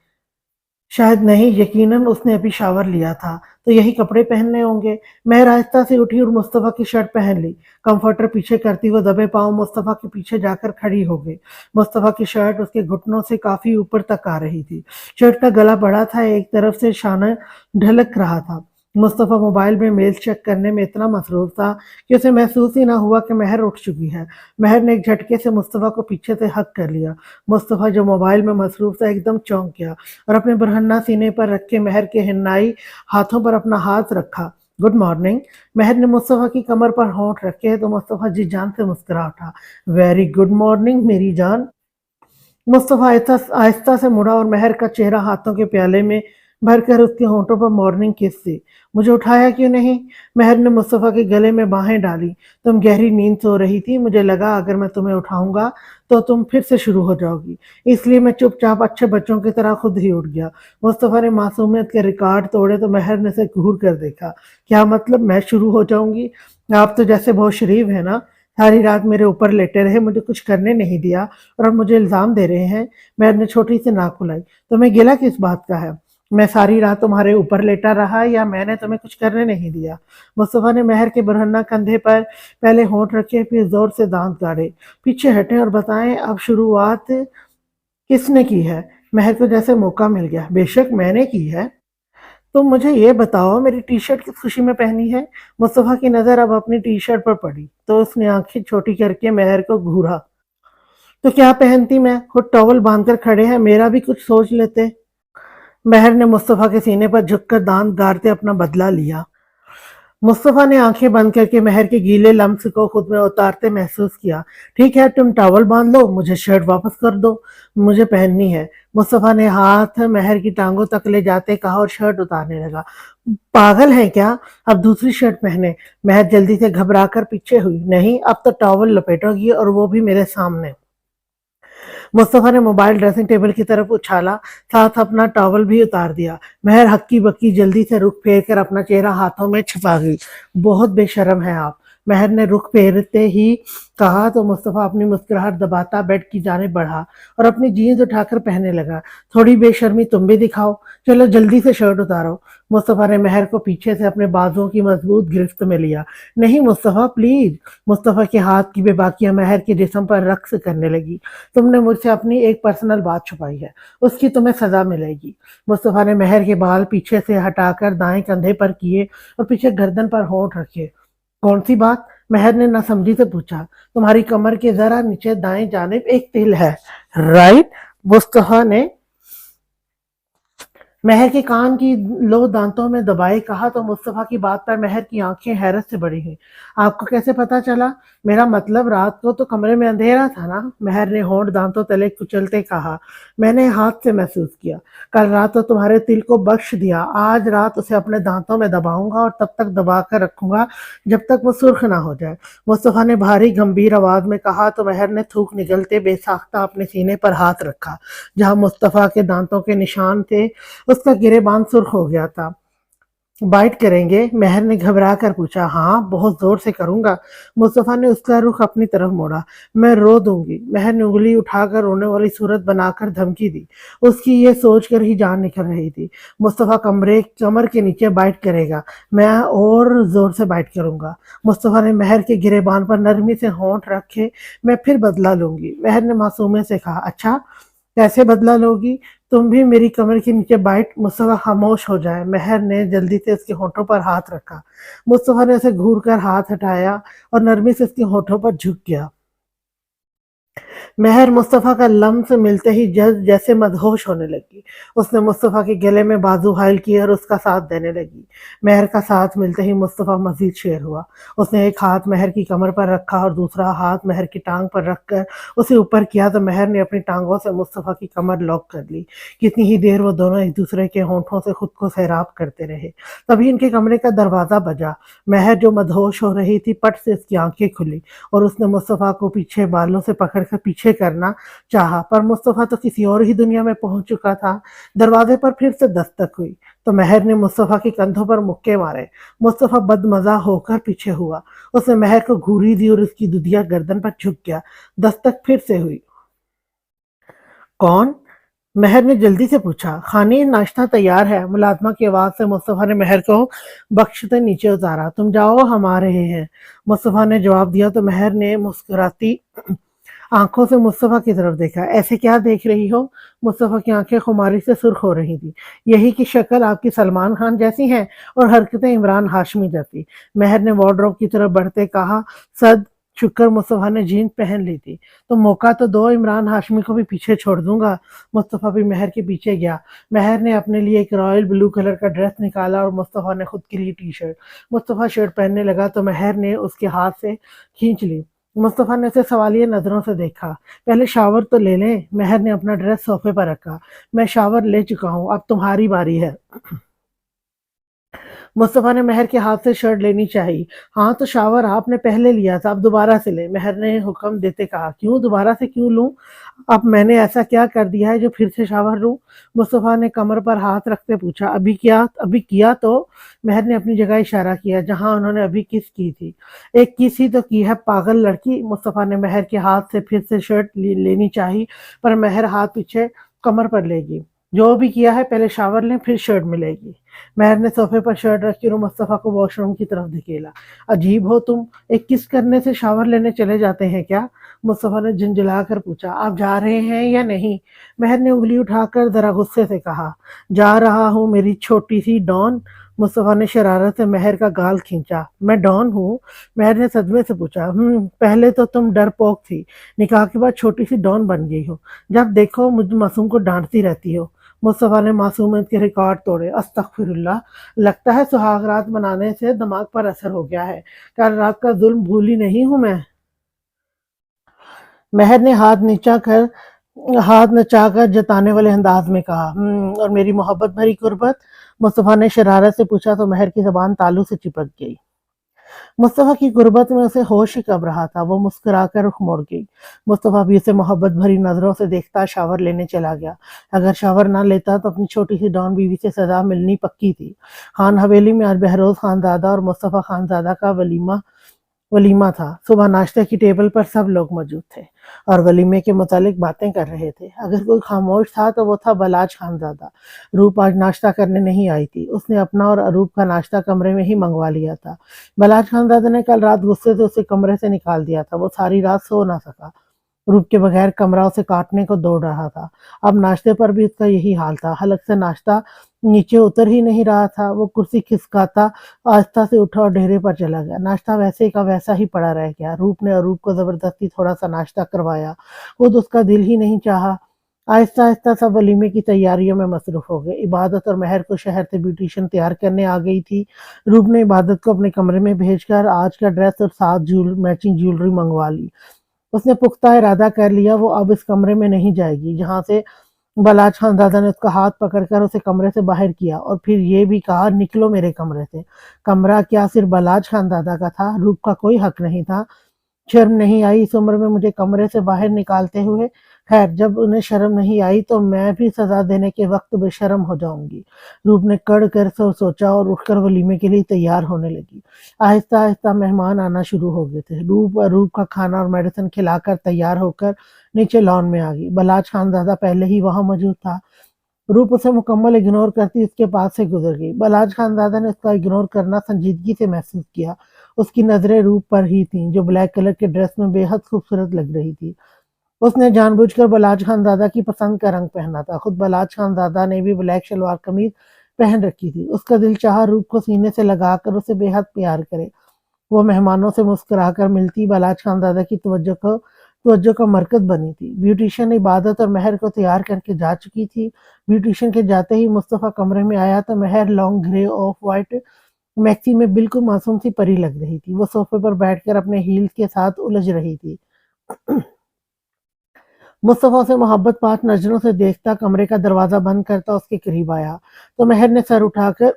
शायद नहीं, यकीनन उसने अभी शावर लिया था तो यही कपड़े पहनने होंगे। महर आहिस्ता से उठी और मुस्तफा की शर्ट पहन ली। कंफर्टर पीछे करती हुए दबे पांव मुस्तफा के पीछे जाकर खड़ी हो गई। मुस्तफा की शर्ट उसके घुटनों से काफी ऊपर तक आ रही थी। शर्ट का गला बड़ा था, एक तरफ से शाना ढलक रहा था। मुस्तफा मोबाइल में मेल चेक करने में इतना मसरूफ था कि उसे महसूस ही ना हुआ कि महर उठ चुकी है। महर ने एक झटके से मुस्तफा को पीछे से हक कर लिया। मुस्तफा जो मोबाइल में मसरूफ था एकदम चौंक गया और अपने बरहन्ना सीने पर रख के महर के हिन्नाई हाथों पर अपना हाथ रखा। Good morning. महर ने मुस्तफा की कमर पर होंठ रखे तो मुस्तफा जी जान से मुस्कुरा उठा। वेरी गुड मॉर्निंग मेरी जान। मुस्तफा आहिस्ता आहिस्ता से मुड़ा और महर का चेहरा हाथों के प्याले में भरकर उसके होंठों पर मॉर्निंग किस दी। मुझे उठाया क्यों नहीं? महर ने मुस्तफा के गले में बाहें डाली। तुम गहरी नींद सो रही थी, मुझे लगा अगर मैं तुम्हें उठाऊंगा तो तुम फिर से शुरू हो जाओगी, इसलिए मैं चुपचाप अच्छे बच्चों की तरह खुद ही उठ गया। मुस्तफा ने मासूमियत के रिकॉर्ड तोड़े तो महर ने उसे घूर कर देखा। क्या मतलब मैं शुरू हो जाऊंगी? आप तो जैसे बहुत शरीफ है ना, सारी रात मेरे ऊपर लेटे रहे, मुझे कुछ करने नहीं दिया और अब मुझे इल्जाम दे रहे हैं। महर ने छोटी सी नाक खुलाई। तुम्हें गिला किस बात का है? मैं सारी रात तुम्हारे ऊपर लेटा रहा या मैंने तुम्हें कुछ करने नहीं दिया? मुस्तफा ने महर के बरहन्ना कंधे पर पहले होंठ रखे फिर जोर से दांत गाड़े। पीछे हटे और बताएं अब शुरुआत किसने की है? महर को जैसे मौका मिल गया। बेशक मैंने की है। तो मुझे ये बताओ मेरी टी शर्ट किस खुशी में पहनी है? मुस्तफा की नजर अब अपनी टी शर्ट पर पड़ी तो उसने आंखें छोटी करके महर को घूरा। तो क्या पहनती? मैं खुद टॉवल बांधकर खड़े हैं, मेरा भी कुछ सोच लेते। महर ने मुस्तफा के सीने पर झुककर दांत गाड़ते अपना बदला लिया। मुस्तफा ने आंखें बंद करके महर के गीले लम्स को खुद में उतारते महसूस किया। ठीक है, तुम टॉवल बांध लो, मुझे शर्ट वापस कर दो, मुझे पहननी है। मुस्तफा ने हाथ महर की टांगों तक ले जाते कहा और शर्ट उतारने लगा। पागल है क्या? अब दूसरी शर्ट पहने। महर जल्दी से घबराकर पीछे हुई। नहीं, अब तो टॉवल लपेटोगी और वो भी मेरे सामने। मुस्तफा ने मोबाइल ड्रेसिंग टेबल की तरफ उछाला, साथ अपना टॉवल भी उतार दिया। महर हक्की बक्की जल्दी से रुख फेर कर अपना चेहरा हाथों में छिपा गई। बहुत बेशर्म है आप। महर ने रुख फेरते ही कहा तो मुस्तफा अपनी मुस्कुराहट दबाता बेड की जानिब बढ़ा और अपनी जीन्स उठाकर पहनने लगा। थोड़ी बेशर्मी तुम भी दिखाओ, चलो जल्दी से शर्ट उतारो। मुस्तफा ने महर को पीछे से अपने बाजुओं की मजबूत गिरफ्त में लिया। नहीं मुस्तफा प्लीज। मुस्तफा के हाथ की बेबाकियां महर के जिस्म पर रक्स करने लगी। तुमने मुझसे अपनी एक पर्सनल बात छुपाई है, उसकी तुम्हें सजा मिलेगी। मुस्तफा ने महर के बाल पीछे से हटाकर दाएं कंधे पर किए और पीछे गर्दन पर होंठ रखे। कौन सी बात? महर ने नासमझी से पूछा। तुम्हारी कमर के जरा नीचे दाएं जानिब एक तिल है। राइट। मुस्तफा ने महर के कान की लो दांतों में दबाए कहा तो मुस्तफा की बात पर महर की आंखें हैरत से बड़ी हुई। आपको कैसे पता चला? मेरा मतलब रात को तो कमरे में अंधेरा था ना। महर ने होंठ दांतों तले कुचलते कहा। मैंने हाथ से महसूस किया। कल रात तो तुम्हारे तिल को बख्श दिया, आज रात उसे अपने दांतों में दबाऊंगा और तब तक दबा कर रखूंगा जब तक वो सुर्ख ना हो जाए। मुस्तफा ने भारी गंभीर आवाज में कहा तो महर ने थूक निकलते बेसाख्ता अपने सीने पर हाथ रखा जहां मुस्तफा के दांतों के निशान थे। उसका गिरेबान सुर्ख हो गया था। बाइट करेंगे? महर ने घबरा कर पूछा। हाँ, बहुत जोर से करूंगा। मुस्तफा ने उसका रुख अपनी तरफ मोड़ा। मैं रो दूंगी। महर ने उंगली उठाकर रोने वाली सूरत बनाकर धमकी दी। उसकी ये सोचकर ही जान निकल रही थी। मुस्तफा कमर के नीचे बाइट करेगा, मैं और जोर से बाइट करूंगा। मुस्तफा ने महर के गिरेबान पर नरमी से होंठ रखे। मैं फिर बदला लूंगी। महर ने मासूमियत से कहा। अच्छा, कैसे बदला लोगी? तुम भी मेरी कमर के नीचे बाइट। मुस्तफा खामोश हो जाए। महर ने जल्दी से उसके होठों पर हाथ रखा। मुस्तफा ने उसे घूर कर हाथ हटाया और नरमी से उसके होठों पर झुक गया। महर मुस्तफ़ा का लम्स मिलते ही जैसे मदहोश होने लगी। उसने मुस्तफ़ा के गले में बाजू हायल किए और उसका साथ देने लगी। महर का साथ मिलते ही मुस्तफ़ा मजीद शेर हुआ। उसने एक हाथ महर की कमर पर रखा और दूसरा हाथ महर की टांग पर रखकर उसे ऊपर किया तो महर ने अपनी टांगों से मुस्तफ़ा की कमर लॉक कर ली। कितनी ही देर वो दोनों एक दूसरे के होंठों से खुद को सैराब करते रहे। तभी उनके कमरे का दरवाज़ा बजा। महर जो मदहोश हो रही थी, पट से उसकी आंखें खुली और उसने मुस्तफ़ा को पीछे बालों से पकड़कर पीछे करना चाहा, पर मुस्तफ़ा तो किसी और ही दुनिया में पहुंच चुका था। दरवाजे पर फिर से दस्तक हुई तो महर ने मुस्तफ़ा के कंधों पर मुक्के मारे। मुस्तफ़ा बदमज़ा होकर पीछे हुआ। उसने महर को घूरी दी और उसकी दुधिया गर्दन पर झुक गया। दस्तक फिर से हुई। कौन? महर ने जल्दी से पूछा। खाने नाश्ता तैयार है, मुलाजमा की आवाज से मुस्तफ़ा ने महर को बख्शते नीचे उतारा। तुम जाओ, हम आ रहे हैं, मुस्तफ़ा ने जवाब दिया तो महर ने मुस्कुराती आंखों से मुस्तफ़ा की तरफ देखा। ऐसे क्या देख रही हो? मुस्तफ़ा की आंखें खुमारी से सुर्ख हो रही थी। यही की शक्ल आपकी सलमान खान जैसी हैं और हरकतें इमरान हाशमी जैसी। महर ने वार्डरोब की तरफ बढ़ते कहा। सद शुक्र मुस्तफ़ा ने जीन्स पहन ली थी। तो मौका तो दो, इमरान हाशमी को भी पीछे छोड़ दूंगा। मुस्तफ़ा भी महर के पीछे गया। महर ने अपने लिए एक रॉयल ब्लू कलर का ड्रेस निकाला और मुस्तफ़ा ने खुद के लिए टी शर्ट। मुस्तफ़ा शर्ट पहनने लगा तो महर ने उसके हाथ से खींच ली। मुस्तफ़ा ने उसे सवालिया नज़रों से देखा। पहले शावर तो ले लें। महर ने अपना ड्रेस सोफे पर रखा। मैं शावर ले चुका हूँ, अब तुम्हारी बारी है। मुस्तफ़ा ने महर के हाथ से शर्ट लेनी चाहिए। हाँ तो शावर आपने पहले लिया था, अब दोबारा से ले, महर ने हुक्म देते कहा। क्यों दोबारा से क्यों लूं? अब मैंने ऐसा क्या कर दिया है जो फिर से शावर लूं? मुस्तफ़ा ने कमर पर हाथ रखते पूछा। अभी किया तो महर ने अपनी जगह इशारा किया जहां उन्होंने अभी किस की थी। एक किस ही तो की है पागल लड़की। मुस्तफ़ा ने महर के हाथ से फिर से शर्ट लेनी चाहिए, पर महर हाथ पीछे कमर पर लेगी। जो भी किया है पहले शावर लें फिर शर्ट मिलेगी। महर ने सोफे पर शर्ट रखी और मुस्तफ़ा को वॉशरूम की तरफ धकेला। अजीब हो तुम, एक किस करने से शावर लेने चले जाते हैं क्या? मुस्तफ़ा ने झुंझला कर पूछा। आप जा रहे हैं या नहीं? महर ने उंगली उठाकर जरा गुस्से से कहा। जा रहा हूँ मेरी छोटी सी डॉन। मुस्तफ़ा ने शरारत से महर का गाल खींचा। मैं डॉन हूँ? महर ने सदमे से पूछा। पहले तो तुम डरपोक थी, निकाह के बाद छोटी सी डॉन बन गई हो। जब देखो मुझ मासूम को डांटती रहती हो। मुस्तफ़ा ने मासूमियत के रिकॉर्ड तोड़े। अस्तगफिरुल्लाह, लगता है सुहाग रात मनाने से दिमाग पर असर हो गया है। कल रात का जुल्म भूली नहीं हूँ मैं। महर ने हाथ नचाकर जताने वाले अंदाज में कहा। और मेरी मोहब्बत भरी गुर्बत? मुस्तफ़ा ने शरारत से पूछा तो महर की जबान तालू से चिपक गई। मुस्तफ़ा की गुर्बत में उसे होश ही कब रहा था। वो मुस्कुराकर रुख मोड़ गई। मुस्तफ़ा भी उसे मोहब्बत भरी नजरों से देखता शावर लेने चला गया। अगर शावर ना लेता तो अपनी छोटी सी डॉन बीवी से सजा मिलनी पक्की थी। खान हवेली में आज बहरोज खानजादा और मुस्तफ़ा खानजादा का वलीमा था। सुबह नाश्ते की टेबल पर सब लोग मौजूद थे और वलीमे के मुतालिक बातें कर रहे थे। अगर कोई खामोश था तो वो था बलाज खानजादा। रूप आज नाश्ता करने नहीं आई थी। उसने अपना और अरूप का नाश्ता कमरे में ही मंगवा लिया था। बलाज खानजादा ने कल रात गुस्से से उसे कमरे से निकाल दिया था। वो सारी रात सो ना सका। रूप के बगैर कमरा उसे काटने को दौड़ रहा था। अब नाश्ते पर भी उसका यही हाल था। हलक से नाश्ता नीचे उतर ही नहीं रहा था। वो कुर्सी खिसकाता आहिस्ता से उठा और डेरे पर चला गया। नाश्ता वैसे का वैसा ही पड़ा रह गया। रूप ने अरूप को जबरदस्ती थोड़ा सा नाश्ता करवाया। खुद उसका दिल ही नहीं चाहा। आहिस्ता आहिस्ता सब वलीमे की तैयारियों में मसरूफ हो गए। इबादत और महर को शहर से ब्यूटिशियन तैयार करने आ गई थी। रूप ने इबादत को अपने कमरे में भेजकर आज का ड्रेस और साथ मैचिंग ज्वेलरी मंगवा ली। उसने पुख्ता इरादा कर लिया वो अब इस कमरे में नहीं जाएगी जहां से बलाज खानजादा ने उसका हाथ पकड़कर उसे कमरे से बाहर किया और फिर ये भी कहा, निकलो मेरे कमरे से। कमरा क्या सिर्फ बलाज खानजादा का था? रूप का कोई हक नहीं था? शर्म नहीं आई इस उम्र में मुझे कमरे से बाहर निकालते हुए? खैर, जब उन्हें शर्म नहीं आई तो मैं भी सजा देने के वक्त बेशर्म हो जाऊंगी। रूप ने कड़ कर सोचा और उठकर वलीमे के लिए तैयार होने लगी। आहिस्ता आहिस्ता मेहमान आना शुरू हो गए थे। रूप का खाना और मेडिसिन खिलाकर तैयार होकर नीचे लॉन में आ गई। बलाज खानजादा पहले ही वहां मौजूद था। रूप उसे मुकम्मल इग्नोर करती उसके पास से गुजर गई। बलाज खानजादा ने उसका इग्नोर करना संजीदगी से महसूस किया। उसकी नजरें रूप पर ही थीं जो ब्लैक कलर के ड्रेस में बेहद खूबसूरत लग रही थी। उसने जानबूझकर बलाज खानजादा की पसंद का रंग पहना था। खुद बलाज खानजादा ने भी ब्लैक शलवार कमीज पहन रखी थी। उसका दिल चाहा रूप को सीने से लगाकर उसे बेहद प्यार करे। वो मेहमानों से मुस्कुराकर मिलती बलाज खानजादा की तवज्जो को توجہ کا مرکز بنی تھی۔ بیوٹیشین عبادت اور مہر کو تیار کر کے جا چکی تھی۔ بیوٹیشین کے جاتے ہی مصطفیٰ کمرے میں آیا تو مہر long grey of white maxi میں بالکل معصوم سی پری لگ رہی تھی۔ وہ صوفے پر بیٹھ کر اپنے ہیلز کے ساتھ الجھ رہی تھی۔ مصطفیٰ سے محبت پاک نظروں سے دیکھتا، کمرے کا دروازہ بند کرتا اس کے قریب آیا تو مہر نے سر اٹھا کر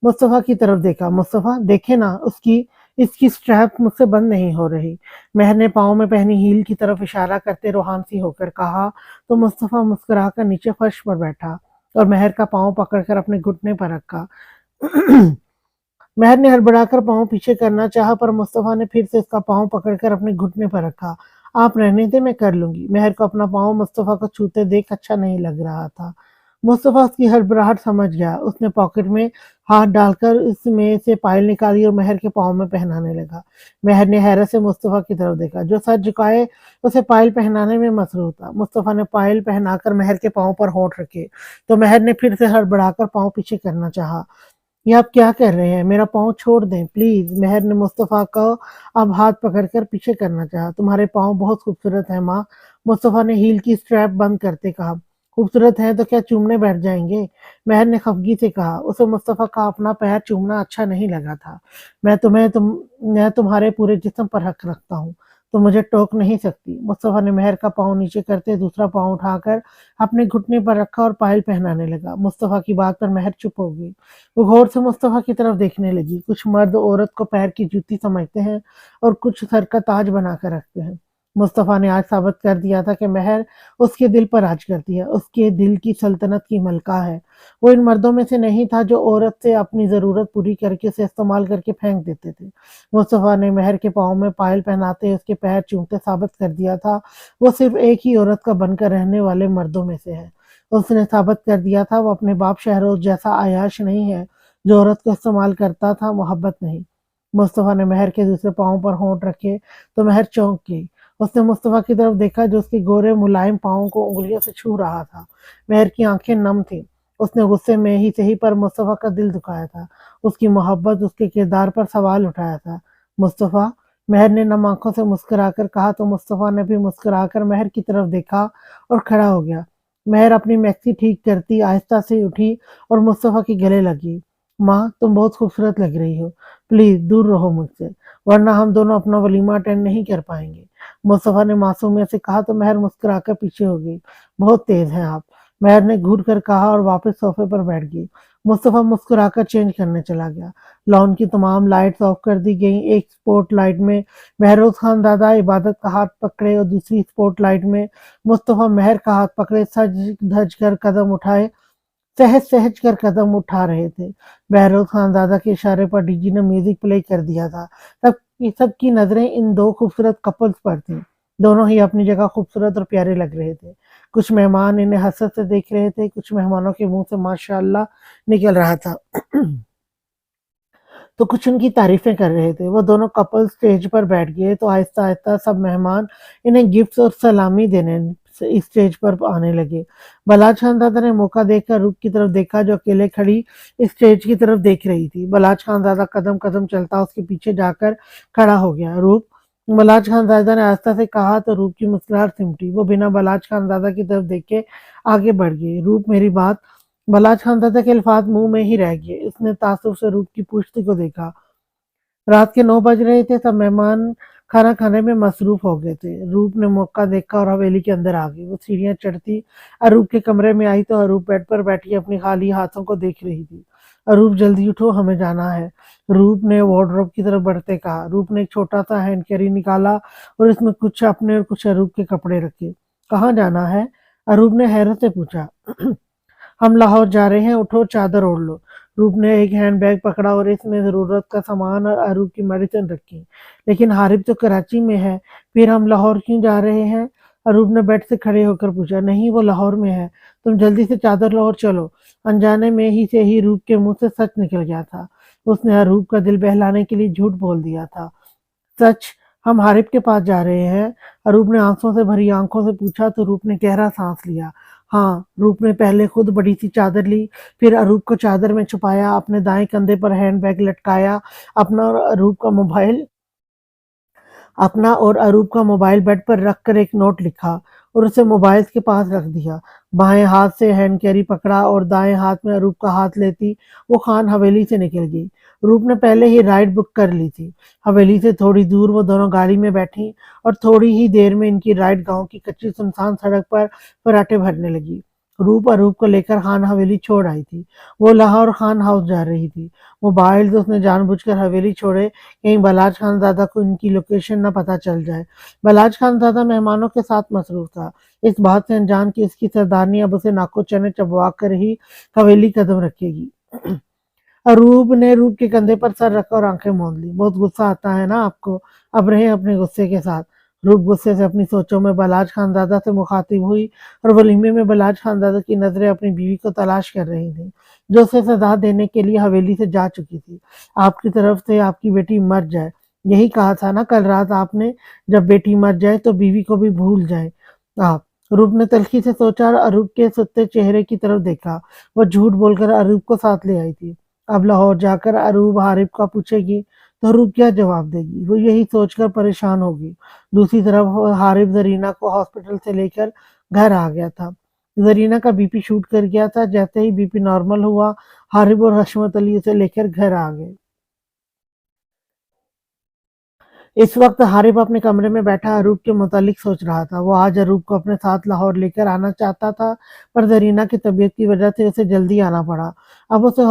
مصطفیٰ کی طرف دیکھا۔ مصطفیٰ دیکھے نا، اس کی سٹریپ مجھ سے بند نہیں ہو رہی۔ مہر نے پاؤں میں پہنی ہیل کی طرف اشارہ کرتے روحانسی ہو کر کہا تو مصطفیٰ مسکرا کر نیچے فرش پر بیٹھا اور مہر کا پاؤں پکڑ کر اپنے گھٹنے پر رکھا۔ مہر نے ہڑبڑا کر پاؤں پیچھے کرنا چاہا پر مصطفیٰ نے پھر سے اس کا پاؤں پکڑ کر اپنے گھٹنے پر رکھا۔ آپ رہنے دیں، میں کر لوں گی۔ مہر کو اپنا پاؤں مصطفیٰ کو چھوتے دیکھ اچھا نہیں لگ رہا تھا۔ مصطفیٰ اس کی ہڑبڑاہٹ سمجھ گیا۔ اس نے پاکٹ میں ہاتھ ڈال کر اس میں سے پائل نکالی اور مہر کے پاؤں میں پہنانے لگا۔ مہر نے حیرت سے مصطفیٰ کی طرف دیکھا جو سر جھکائے اسے پائل پہنانے میں مصروف تھا۔ مصطفیٰ نے پائل پہنا کر مہر کے پاؤں پر ہونٹ رکھے تو مہر نے پھر سے ہڑبڑا کر پاؤں پیچھے کرنا چاہا۔ یہ آپ کیا کر رہے ہیں؟ میرا پاؤں چھوڑ دیں پلیز۔ مہر نے مصطفیٰ کو اب ہاتھ پکڑ کر پیچھے کرنا چاہا۔ تمہارے پاؤں بہت خوبصورت ہیں ماں، مصطفیٰ نے ہیل کی سٹریپ بند کرتے کہا۔ خوبصورت ہیں تو کیا چومنے بیٹھ جائیں گے؟ مہر نے خفگی سے کہا۔ اسے مصطفیٰ کا اپنا پیر چومنا اچھا نہیں لگا تھا۔ میں تمہارے پورے جسم پر حق رکھتا ہوں، تو مجھے ٹوک نہیں سکتی۔ مصطفیٰ نے مہر کا پاؤں نیچے کرتے دوسرا پاؤں اٹھا کر اپنے گھٹنے پر رکھا اور پائل پہنانے لگا۔ مصطفیٰ کی بات پر مہر چپ ہو گئی۔ وہ غور سے مصطفیٰ کی طرف دیکھنے لگی۔ کچھ مرد عورت کو پیر کی جوتی سمجھتے ہیں اور کچھ سر کا تاج بنا کر رکھتے ہیں۔ مصطفیٰ نے آج ثابت کر دیا تھا کہ مہر اس کے دل پر راج کرتی ہے، اس کے دل کی سلطنت کی ملکہ ہے۔ وہ ان مردوں میں سے نہیں تھا جو عورت سے اپنی ضرورت پوری کر کے اسے استعمال کر کے پھینک دیتے تھے۔ مصطفیٰ نے مہر کے پاؤں میں پائل پہناتے اس کے پیر چومتے ثابت کر دیا تھا وہ صرف ایک ہی عورت کا بن کر رہنے والے مردوں میں سے ہے۔ اس نے ثابت کر دیا تھا وہ اپنے باپ شہروز جیسا عیاش نہیں ہے جو عورت کو استعمال کرتا تھا، محبت نہیں۔ مصطفیٰ نے مہر کے دوسرے پاؤں پر ہونٹ رکھے تو مہر چونک گئی۔ اس نے مصطفیٰ کی طرف دیکھا جو اس کے گورے ملائم پاؤں کو انگلیوں سے چھو رہا تھا۔ مہر کی آنکھیں نم تھیں۔ اس نے غصے میں ہی صحیح پر مصطفیٰ کا دل دکھایا تھا، اس کی محبت، اس کے کردار پر سوال اٹھایا تھا۔ مصطفیٰ، مہر نے نم آنکھوں سے مسکرا کر کہا تو مصطفیٰ نے بھی مسکرا کر مہر کی طرف دیکھا اور کھڑا ہو گیا۔ مہر اپنی میکسی ٹھیک کرتی آہستہ سے اٹھی اور مصطفیٰ کے گلے لگی۔ ماں، تم بہت خوبصورت لگ رہی ہو، پلیز دور رہو مجھ سے، ورنہ ہم دونوں اپنا ولیمہ اٹینڈ نہیں کر پائیں گے۔ مصطفیٰ نے معصومیت سے کہا تو مہر مسکرا کر پیچھے ہو گئی۔ بہت تیز ہیں آپ، مہر نے گھٹ کر کہا اور واپس صوفے پر بیٹھ گئی۔ مصطفیٰ مسکرا کر چینج کرنے چلا گیا۔ لان کی تمام لائٹس آف کر دی گئیں۔ ایک سپوٹ لائٹ میں بہروز خان زادہ عبادت کا ہاتھ پکڑے اور دوسری سپوٹ لائٹ میں مصطفیٰ مہر کا ہاتھ پکڑے سج دھج کر قدم اٹھائے سہج سہج کر قدم اٹھا رہے تھے۔ بہروز خان زادہ کے اشارے پر ڈی جی نے میوزک پلے کر دیا تھا۔ سب کی نظریں ان دو خوبصورت کپلز پر تھیں۔ دونوں ہی اپنی جگہ خوبصورت اور پیارے لگ رہے تھے۔ کچھ مہمان انہیں حسرت سے دیکھ رہے تھے، کچھ مہمانوں کے منہ سے ماشاء اللہ نکل رہا تھا تو کچھ ان کی تعریفیں کر رہے تھے۔ وہ دونوں کپل سٹیج پر بیٹھ گئے تو آہستہ آہستہ سب مہمان انہیں گفٹس اور سلامی دینے اسٹیج پر آنے لگے۔ بلاج خانزادہ نے موقع دیکھ کر روپ کی طرف دیکھا جو اکیلے کھڑی اسٹیج کی طرف دیکھ رہی تھی۔ بلاج خانزادہ قدم قدم چلتا اس کے پیچھے جا کر کھڑا ہو گیا۔ روپ، بلاج خانزادہ نے آہستہ سے کہا تو روپ کی مسکراہٹ سمٹی۔ وہ بنا بلاج خانزادہ کی طرف دیکھے آگے بڑھ گئی۔ روپ، میری بات۔ بلاج خانزادہ کے الفاظ منہ میں ہی رہ گئے۔ اس نے تعصب سے روپ کی پشت کو دیکھا۔ رات کے 9 بج رہے تھے، سب مہمان کھانا کھانے میں مصروف ہو گئے تھے۔ روپ نے موقع دیکھا اور حویلی کے اندر آ گئی۔ وہ سیڑھیاں چڑھتی اروپ کے کمرے میں آئی تو اروپ بیڈ پر بیٹھی اپنی خالی ہاتھوں کو دیکھ رہی تھی۔ اروپ، جلدی اٹھو، ہمیں جانا ہے، روپ نے وارڈروب کی طرف بڑھتے کہا۔ روپ نے ایک چھوٹا سا ہینڈ کیری نکالا اور اس میں کچھ اپنے اور کچھ اروپ کے کپڑے رکھے۔ کہاں جانا ہے؟ اروپ نے حیرت سے پوچھا۔ ہم لاہور جا رہے ہیں، اٹھو، چادر اوڑھ لو۔ روپ نے ایک ہینڈ بیگ پکڑا اور اس میں ضرورت کا سامان اور اروپ کی میڈیسن رکھی۔ لیکن حارب تو کراچی میں ہے، پھر ہم لاہور کیوں جا رہے ہیں؟ اروپ نے بیڈ سے کھڑے ہو کر پوچھا۔ نہیں، وہ لاہور میں ہے، تم جلدی سے چادر لو اور چلو۔ انجانے میں ہی سے ہی روپ کے منہ سے سچ نکل گیا تھا۔ اس نے اروپ کا دل بہلانے کے لیے جھوٹ بول دیا تھا۔ سچ؟ ہم حارب کے پاس جا رہے ہیں؟ اروپ نے آنسوں سے بھری آنکھوں سے پوچھا تو روپ نے گہرا سانس لیا۔ ہاں۔ روپ نے پہلے خود بڑی سی چادر لی، پھر اروپ کو چادر میں چھپایا، اپنے دائیں کندھے پر ہینڈ بیگ لٹکایا، اپنا اور اروپ کا موبائل अपना और अरूप का मोबाइल बेड पर रख कर एक नोट लिखा और उसे मोबाइल के पास रख दिया। बाएं हाथ से हैंड कैरी पकड़ा और दाएं हाथ में अरूप का हाथ लेती वो खान हवेली से निकल गई। रूप ने पहले ही राइड बुक कर ली थी। हवेली से थोड़ी दूर वो दोनों गाड़ी में बैठी और थोड़ी ही देर में इनकी राइड गांव की कच्ची सुनसान सड़क पर पराठे भरने लगी। रूप अरूप को लेकर खान हवेली छोड़ आई थी। वो लाहौर खान हाउस जा रही थी। मोबाइल तो उसने जानबूझकर हवेली छोड़े कहीं बलाज खानजादा को इनकी लोकेशन न पता चल जाए। बलाज खानजादा मेहमानों के साथ मसरूफ था, इस बात से अनजान कि इसकी सरदारनी अब उसे नाको चने चबवा कर ही हवेली कदम रखेगी। अरूप ने रूप के कंधे पर सर रखा और आंखें मूंद ली। बहुत गुस्सा आता है ना आपको? अब रहे अपने गुस्से के साथ। रूप गुस्से से अपनी सोचों में बलाज खानजादा से मुखातिब हुई और वलीमे में बलाज खानजादा की नजरें अपनी बीवी को तलाश कर रही थी, जो उसे सजा देने के लिए हवेली से जा चुकी थी। आपकी तरफ से आपकी बेटी मर जाए, यही कहा था ना कल रात आपने, जब बेटी मर जाए तो बीवी को भी भूल जाए आप। रूप ने तल्खी से सोचा और अरूप के सुत्ते चेहरे की तरफ देखा। वो झूठ बोलकर अरूप को साथ ले आई थी। अब लाहौर जाकर अरूप हारिब का पूछेगी तो अरूप क्या जवाब देगी? वो यही सोचकर परेशान होगी। दूसरी तरफ हारिब जरीना को हॉस्पिटल से लेकर घर आ गया था। जरीना का बीपी शूट कर गया था। जैसे ही बीपी नॉर्मल हुआ, हारिब और हशमत अली उसे लेकर घर आ गए। इस वक्त हारिब अपने कमरे में बैठा अरूप के मुतालिक सोच रहा था। वो आज अरूप को अपने साथ लाहौर लेकर आना चाहता था, पर जरीना की तबीयत की वजह से उसे जल्दी आना पड़ा। अब उसे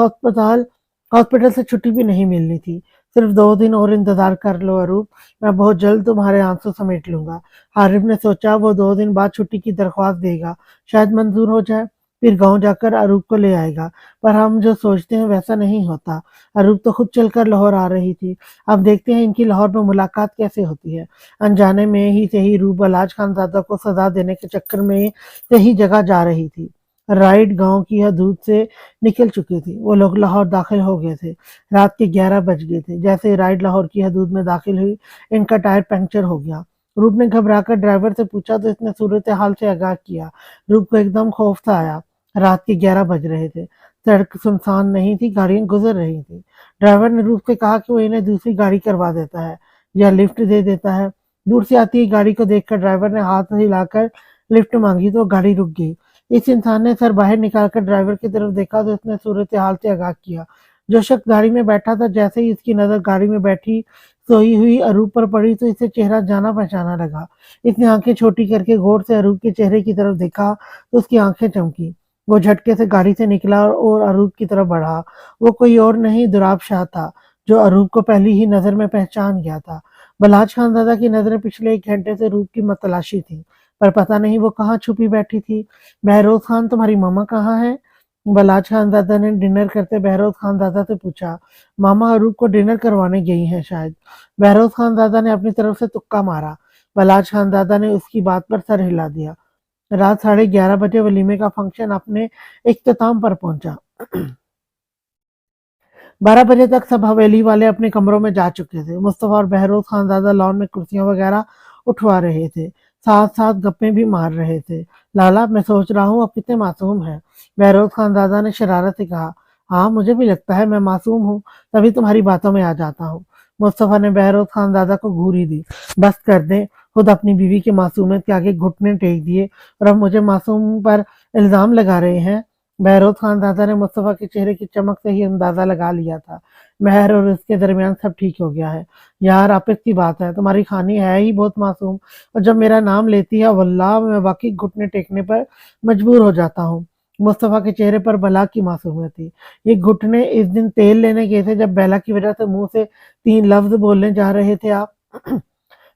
हॉस्पिटल से छुट्टी भी नहीं मिलनी थी। सिर्फ 2 दिन और इंतजार कर लो अरूप, मैं बहुत जल्द तुम्हारे आंसू समेट लूंगा। हारिब ने सोचा वो 2 दिन बाद छुट्टी की दरख्वास्त देगा, शायद मंजूर हो जाए, फिर गांव जाकर अरूप को ले आएगा। पर हम जो सोचते हैं वैसा नहीं होता। अरूप तो खुद चलकर लाहौर आ रही थी। अब देखते हैं इनकी लाहौर में मुलाकात कैसे होती है। अनजाने में ही सही रूप बलाज खानजादा को सजा देने के चक्कर में सही जगह जा रही थी। राइड गांव की हदूद से निकल चुकी थी। वो लोग लाहौर दाखिल हो गए थे। रात के 11 बज गए थे। जैसे ही राइड लाहौर की हदूद में दाखिल हुई, इनका टायर पंक्चर हो गया। रूप ने घबराकर ड्राइवर से पूछा तो इसने सूरत हाल से आगाह किया। रूप को एकदम खौफ सा आया। रात के 11 बज रहे थे। सड़क सुनसान नहीं थी, गाड़ियां गुजर रही थी। ड्राइवर ने रूप से कहा कि वो इन्हें दूसरी गाड़ी करवा देता है या लिफ्ट दे देता है। दूर से आती गाड़ी को देखकर ड्राइवर ने हाथ हिलाकर लिफ्ट मांगी तो गाड़ी रुक गई। इस इंसान ने सर बाहर निकालकर ड्राइवर की तरफ देखा तो इसने सूरत हाल से आगाह किया। जो शख्स गाड़ी में बैठा था, जैसे ही इसकी नजर गाड़ी में बैठी सोई हुई अरूप पर पड़ी तो इसे चेहरा जाना पहचाना लगा। इसने आंखें छोटी करके गौर से अरूप के चेहरे की तरफ देखा तो उसकी आंखें चमकी। वो झटके से गाड़ी से निकला और अरूप की तरफ बढ़ा। वो कोई और नहीं, दुराब शाह था, जो अरूप को पहली ही नजर में पहचान गया था। बलाज खानजादा की नजरें पिछले 1 घंटे से रूप की मतलाशी थी, पर पता नहीं वो कहाँ छुपी बैठी थी। बहरोज खान, तुम्हारी मामा कहाँ है? बलाज खानजादा ने डिनर करते बहरोज खानजादा से पूछा। मामा अरूप को डिनर करवाने गई हैं शायद। बहरोज खानजादा ने अपनी तरफ से तुक्का मारा। बलाज खानजादा ने उसकी बात पर सर हिला दिया। रात 11:30 बजे वलीमे का फंक्शन अपने इख्तिताम पर पहुंचा। 12 बजे तक सब हवेली वाले अपने कमरों में जा चुके थे। मुस्तफा और बहरोज खानजादा लॉन में कुर्सियां वगैरह उठवा रहे थे, साथ साथ गप्पे भी मार रहे थे। लाला, मैं सोच रहा हूँ अब कितने मासूम हैं। बहरोज खानजादा ने शरारत से कहा। हाँ, मुझे भी लगता है मैं मासूम हूँ, तभी तुम्हारी बातों में आ जाता हूँ। मुस्तफा ने बहरोज खानजादा को घूरी दी। बस कर दें, खुद अपनी बीवी की मासूमियत के आगे घुटने टेक दिए और अब मुझे मासूम पर इल्जाम लगा रहे हैं। बहरोज खानजादा ने मुस्तफा के चेहरे की चमक से ही अंदाजा लगा लिया था। महर और उसके दरमियान सब ठीक हो गया है। यार, आपिस की बात है, तुम्हारी खानी है ही बहुत मासूम, और जब मेरा नाम लेती है वल्लाह मैं वाकई घुटने टेकने पर मजबूर हो जाता हूँ। मुस्तफा के चेहरे पर बला की मासूमियत थी। ये घुटने इस दिन तेल लेने गए थे जब बेला की वजह से मुंह से 3 लफ्ज बोलने जा रहे थे आप।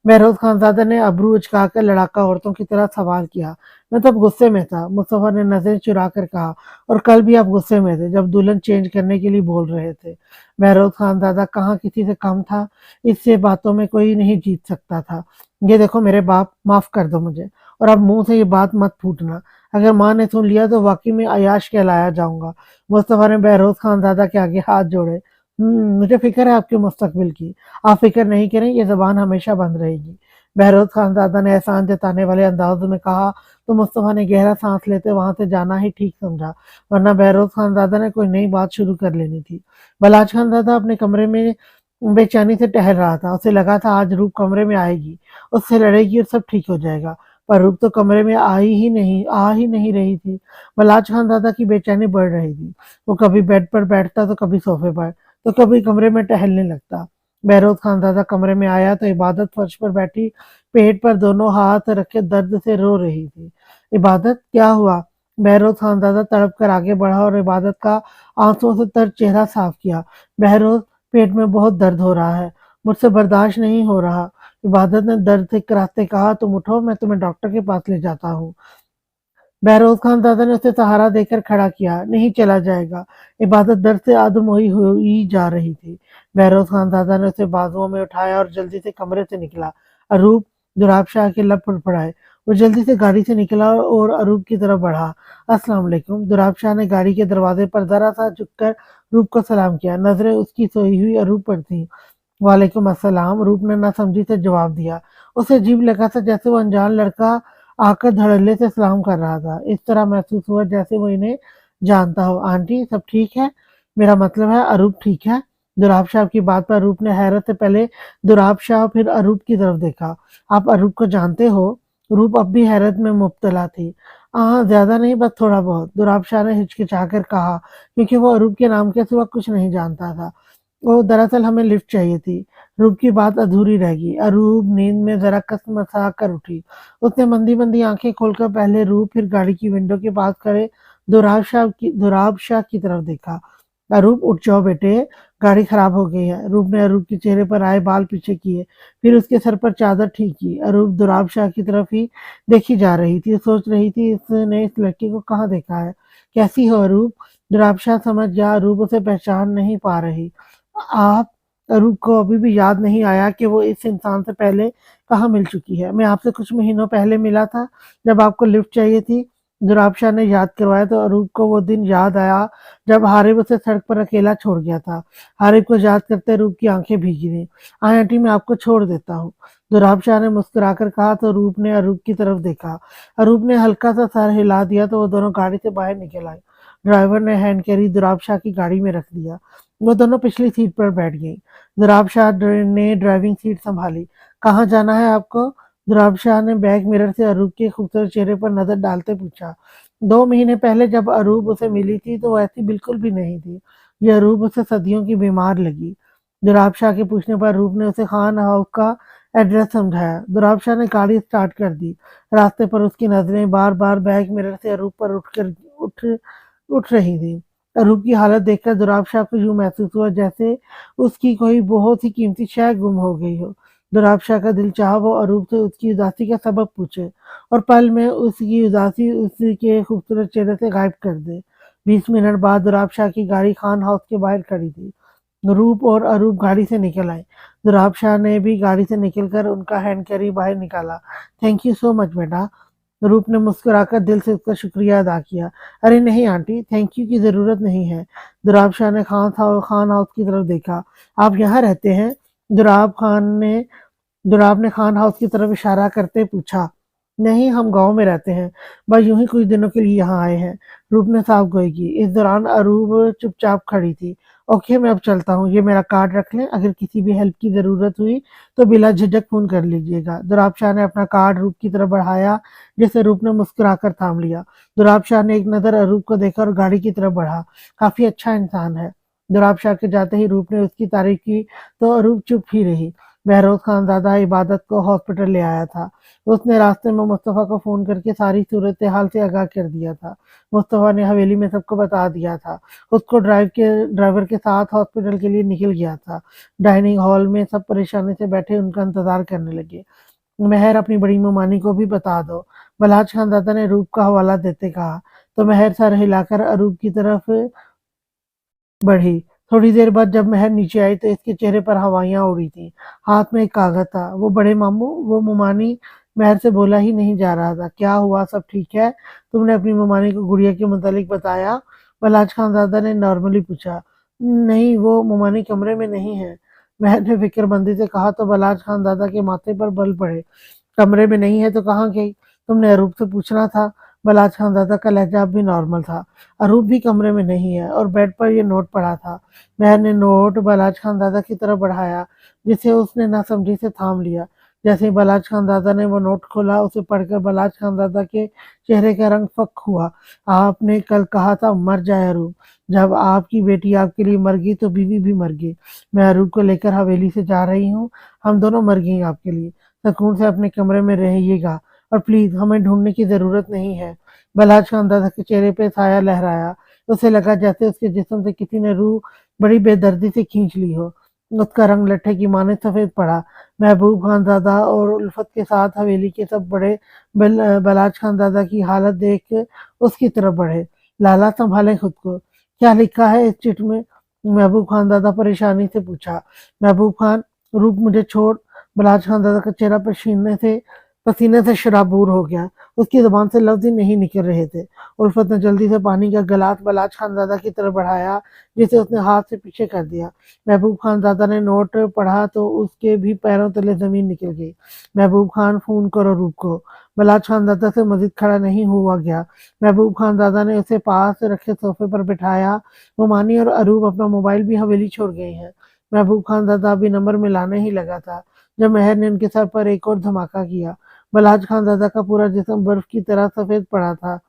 बहरोज खानजादा ने अबरू उचकाकर लड़ाका औरतों की तरह सवाल किया। मैं तब गुस्से में था, मुस्तफा ने नजरें चुरा कर कहा। और कल भी आप गुस्से में थे जब दुल्हन चेंज करने के लिए बोल रहे थे। बहरोज खानजादा कहाँ किसी से कम था, इससे बातों में कोई नहीं जीत सकता था। ये देखो मेरे बाप, माफ कर दो मुझे, और अब मुंह से ये बात मत फूटना। अगर माँ ने सुन लिया तो वाकई में अयाश कहलाया जाऊंगा। मुस्तफा ने बहरोज खानजादा के आगे हाथ जोड़े। मुझे फिक्र है आपके मुस्तकबिल की, आप फिक्र नहीं करें, ये ज़बान हमेशा बंद रहेगी। बहरोज खानजादा ने एहसान जताने वाले अंदाज में कहा तो मुस्तफ़ा ने गहरा सांस लेते वहां से जाना ही ठीक समझा, वरना बहरोज खानजादा ने कोई नई बात शुरू कर लेनी थी। बलाज खानजादा अपने कमरे में बेचैनी से टहल रहा था। उसे लगा था आज रूप कमरे में आएगी, उससे लड़ेगी और सब ठीक हो जाएगा। पर रूप तो कमरे में आ ही नहीं रही थी। मलाज खान दादा की बेचैनी बढ़ रही थी। वो कभी बेड पर बैठता तो कभी सोफे पर, तो कभी कमरे में टहलने लगता। बहरोज खान दादा कमरे में आया तो इबादत फर्श पर बैठी पेट पर दोनों हाथ रखे दर्द से रो रही थी। इबादत, क्या हुआ? बहरोज खान दादा तड़प कर आगे बढ़ा और इबादत का आंसुओं से तर चेहरा साफ किया। बहरोज, पेट में बहुत दर्द हो रहा है, मुझसे बर्दाश्त नहीं हो रहा। इबादत ने दर्द से कराहते कहा, तुम उठो, मैं तुम्हें डॉक्टर के पास ले जाता हूँ। बहरोज खान दादा ने उसे सहारा देकर खड़ा किया। नहीं चला जाएगा। इबादत दर्द से आदमोही हुई जा रही थी। बहरोज खान दादा ने उसे बाजुओं में उठाया और जल्दी से कमरे से निकला। अरूप, दुराब शाह के लब फड़फड़ाए। वो जल्दी से गाड़ी से निकला और अरूप की तरफ बढ़ा। अस्सलाम वालेकुम। दुराब शाह ने गाड़ी के दरवाजे पर जरा सा झुककर रूप को सलाम किया। नजरें उसकी सोई हुई अरूप पर थी। वालेकुम अस्सलाम, रूप ने नासमझी से जवाब दिया। उसे अजीब लगा था, जैसे वो अनजान लड़का आकर धड़ल्ले से सलाम कर रहा था। इस तरह महसूस हुआ जैसे वो इन्हें जानता हो। आंटी, सब ठीक है? मेरा मतलब है, अरूप ठीक है? दुराब शाह की बात पर रूप ने हैरत से पहले दुराब शाह फिर अरूप की तरफ देखा। आप अरूप को जानते हो? रूप अब भी हैरत में मुब्तला थी। हाँ, ज्यादा नहीं, बस थोड़ा बहुत, दुराब शाह ने हिचकिचाकर कहा, क्योंकि वो अरूप के नाम के सिवा कुछ नहीं जानता था। वो दरअसल हमें लिफ्ट चाहिए थी। रूप की बात अधूरी रह गई। अरूप नींद में जरा कसमसा कर उठी। उसने मंदी मंदी आंखें खोलकर पहले रूप फिर गाड़ी की विंडो के पास खड़े दुराब शाह की तरफ देखा। अरूप, उठ जाओ बेटे, गाड़ी खराब हो गई है। रूप ने अरूप के चेहरे पर आए बाल पीछे किए, फिर उसके सर पर चादर ठीक की। अरूप दुराब शाह की तरफ ही देखी जा रही थी, सोच रही थी इसने इस लड़के को कहाँ देखा है। कैसी हो अरूप? दुराब शाह समझ गया अरूप उसे पहचान नहीं पा रही। आप? रूप को अभी भी याद नहीं आया कि वो इस इंसान से पहले कहाँ मिल चुकी है। मैं आपसे कुछ महीनों पहले मिला था, जब आपको लिफ्ट चाहिए थी। दुराब शाह ने याद करवाया तो अरूप को वो दिन याद आया जब हारिब उसे सड़क पर अकेला छोड़ गया था। हारिब को याद करते रूप की आंखें भीगी थीं। आए आंटी, मैं आपको छोड़ देता हूँ। दुराब शाह ने मुस्कुराकर कहा तो रूप ने अरूप की तरफ देखा। अरूप ने हल्का सा सर हिला दिया तो वो दोनों गाड़ी से बाहर निकल आए। ड्राइवर ने हैंड कैरी दुराब शाह की गाड़ी में रख दिया। वो दोनों पिछली सीट पर बैठ गई। दुराब शाह ने ड्राइविंग सीट संभाली। कहाँ जाना है आपको? दुराब शाह ने बैक मिरर से अरूप के खूबसूरत चेहरे पर नजर डालते पूछा। 2 महीने पहले जब अरूप उसे मिली थी तो वो ऐसी बिल्कुल भी नहीं थी। ये अरूप उसे सदियों की बीमार लगी। दुराब शाह के पूछने पर रूप ने उसे खान हाउस का एड्रेस समझाया। दुराब शाह ने गाड़ी स्टार्ट कर दी। रास्ते पर उसकी नजरें बार बार बैक मिरर से अरूप पर उठ उठ रही थी। रूप की हालत देखकर दुराब शाह को यूं महसूस हुआ जैसे उसकी कोई बहुत ही कीमती शय गुम हो गई हो। दुराब शाह का दिल चाहा वो अरूप से उसकी उदासी का सबब पूछे और पल में उसकी उदासी उसके खूबसूरत चेहरे से गायब कर दे। 20 मिनट बाद दुराब शाह की गाड़ी खान हाउस के बाहर खड़ी थी। रूप और अरूप गाड़ी से निकल आए। दुराब शाह ने भी गाड़ी से निकलकर उनका हैंड कैरी बाहर निकाला। थैंक यू सो मच बेटा। रूप ने मुस्कुराकर दिल से उसका शुक्रिया अदा किया। अरे नहीं आंटी, थैंक यू की जरूरत नहीं है। दुराब शाह ने खान हाउस की तरफ देखा। आप यहाँ रहते हैं? दुराब ने खान हाउस की तरफ इशारा करते पूछा। नहीं, हम गांव में रहते हैं, बस यूं ही कुछ दिनों के लिए यहाँ आए हैं। रूप ने साफ गोई की। इस दौरान अरूप चुपचाप खड़ी थी। ओके, मैं अब चलता हूँ। ये मेरा कार्ड रख लें, अगर किसी भी हेल्प की जरूरत हुई तो बिला झिझक फोन कर लीजिएगा। दुराब शाह ने अपना कार्ड रूप की तरफ बढ़ाया, जिसे रूप ने मुस्कुराकर थाम लिया। दुराब शाह ने एक नजर अरूप को देखा और गाड़ी की तरफ बढ़ा। काफी अच्छा इंसान है। दुराब शाह के जाते ही रूप ने उसकी तारीफ की तो अरूप चुप ही रही। बहरोज खान दादा इबादत को हॉस्पिटल ले आया था। उसने रास्ते में मुस्तफ़ा को फ़ोन करके सारी सूरत हाल से आगाह कर दिया था। मुस्तफ़ा ने हवेली में सबको बता दिया था। उसको ड्राइवर के साथ हॉस्पिटल के लिए निकल गया था। डाइनिंग हॉल में सब परेशानी से बैठे उनका इंतजार करने लगे। मेहर, अपनी बड़ी मुमानी को भी बता दो। बलहाज खान दादा ने रूप का हवाला देते कहा तो मेहर सर हिलाकर अरूप की तरफ बढ़ी। थोड़ी देर बाद जब मेहर नीचे आई तो इसके चेहरे पर हवाइयां उड़ी थी। हाथ में एक कागज था। वो बड़े मामू, वो मुमानी। मेहर से बोला ही नहीं जा रहा था। क्या हुआ, सब ठीक है? तुमने अपनी मुमानी को गुड़िया के मुतालिक बताया? बलहाज खान दादा ने नॉर्मली पूछा। नहीं, वो मुमानी कमरे में नहीं है। मेहर ने फिक्रमंदी से कहा तो बलहाज खान दादा के माथे पर बल पड़े। कमरे में नहीं है तो कहाँ गई? तुमने अरूप से पूछना था। बलाज खानजादा का लहजा अब भी नॉर्मल था। अरूप भी कमरे में नहीं है और बेड पर ये नोट पड़ा था। महर ने नोट बलाज खानजादा की तरफ बढ़ाया, जिसे उसने नासमझी से थाम लिया। जैसे ही बलाज खानजादा ने वो नोट खोला, उसे पढ़कर बलाज खानजादा के चेहरे का रंग फक हुआ। आपने कल कहा था मर जाए अरूप, जब आपकी बेटी आपके लिए मर गई तो बीवी भी मर गई। मैं अरूप को लेकर हवेली से जा रही हूँ, हम दोनों मर गई आपके लिए। सुकून से अपने कमरे में रहिएगा और प्लीज हमें ढूंढने की जरूरत नहीं है। बलाज खानदादा के चेहरे पे साया लहराया। उसे लगा जैसे उसके जिस्म से किसी ने रूह बड़ी बेदर्दी से खींच ली हो। उसका रंग लट्ठे की माने सफेद पड़ा। महबूब खानजादा और उल्फत के साथ हवेली के सब बड़े बलाज खानजादा की हालत देख के उसकी तरफ बढ़े। लाला संभाले खुद को, क्या लिखा है इस चिट में? महबूब खानजादा परेशानी से पूछा। महबूब खान, रूप मुझे छोड़। बलाज खानजादा का चेहरा पसीने से शराबूर हो गया। उसकी जुबान से लफ्ज ही नहीं निकल रहे थे। उल्फत ने जल्दी से पानी का गिलास बलाज खानजादा की तरफ बढ़ाया, जिसे उसने हाथ से पीछे कर दिया। महबूब खानजादा ने नोट पढ़ा तो उसके भी पैरों तले जमीन निकल गई। महबूब खान, फोन करो रूप को। बलाज खानजादा से मजीद खड़ा नहीं हुआ गया। महबूब खानजादा ने उसे पास रखे सोफे पर बिठाया। मोमानी और अरूब अपना मोबाइल भी हवेली छोड़ गए हैं। महबूब खानजादा अभी नंबर मिलाने ही लगा था जब महर ने उनके सर पर एक और धमाका किया। बलाज खानजादा का पूरा जिस्म बर्फ की तरह सफेद पड़ा था।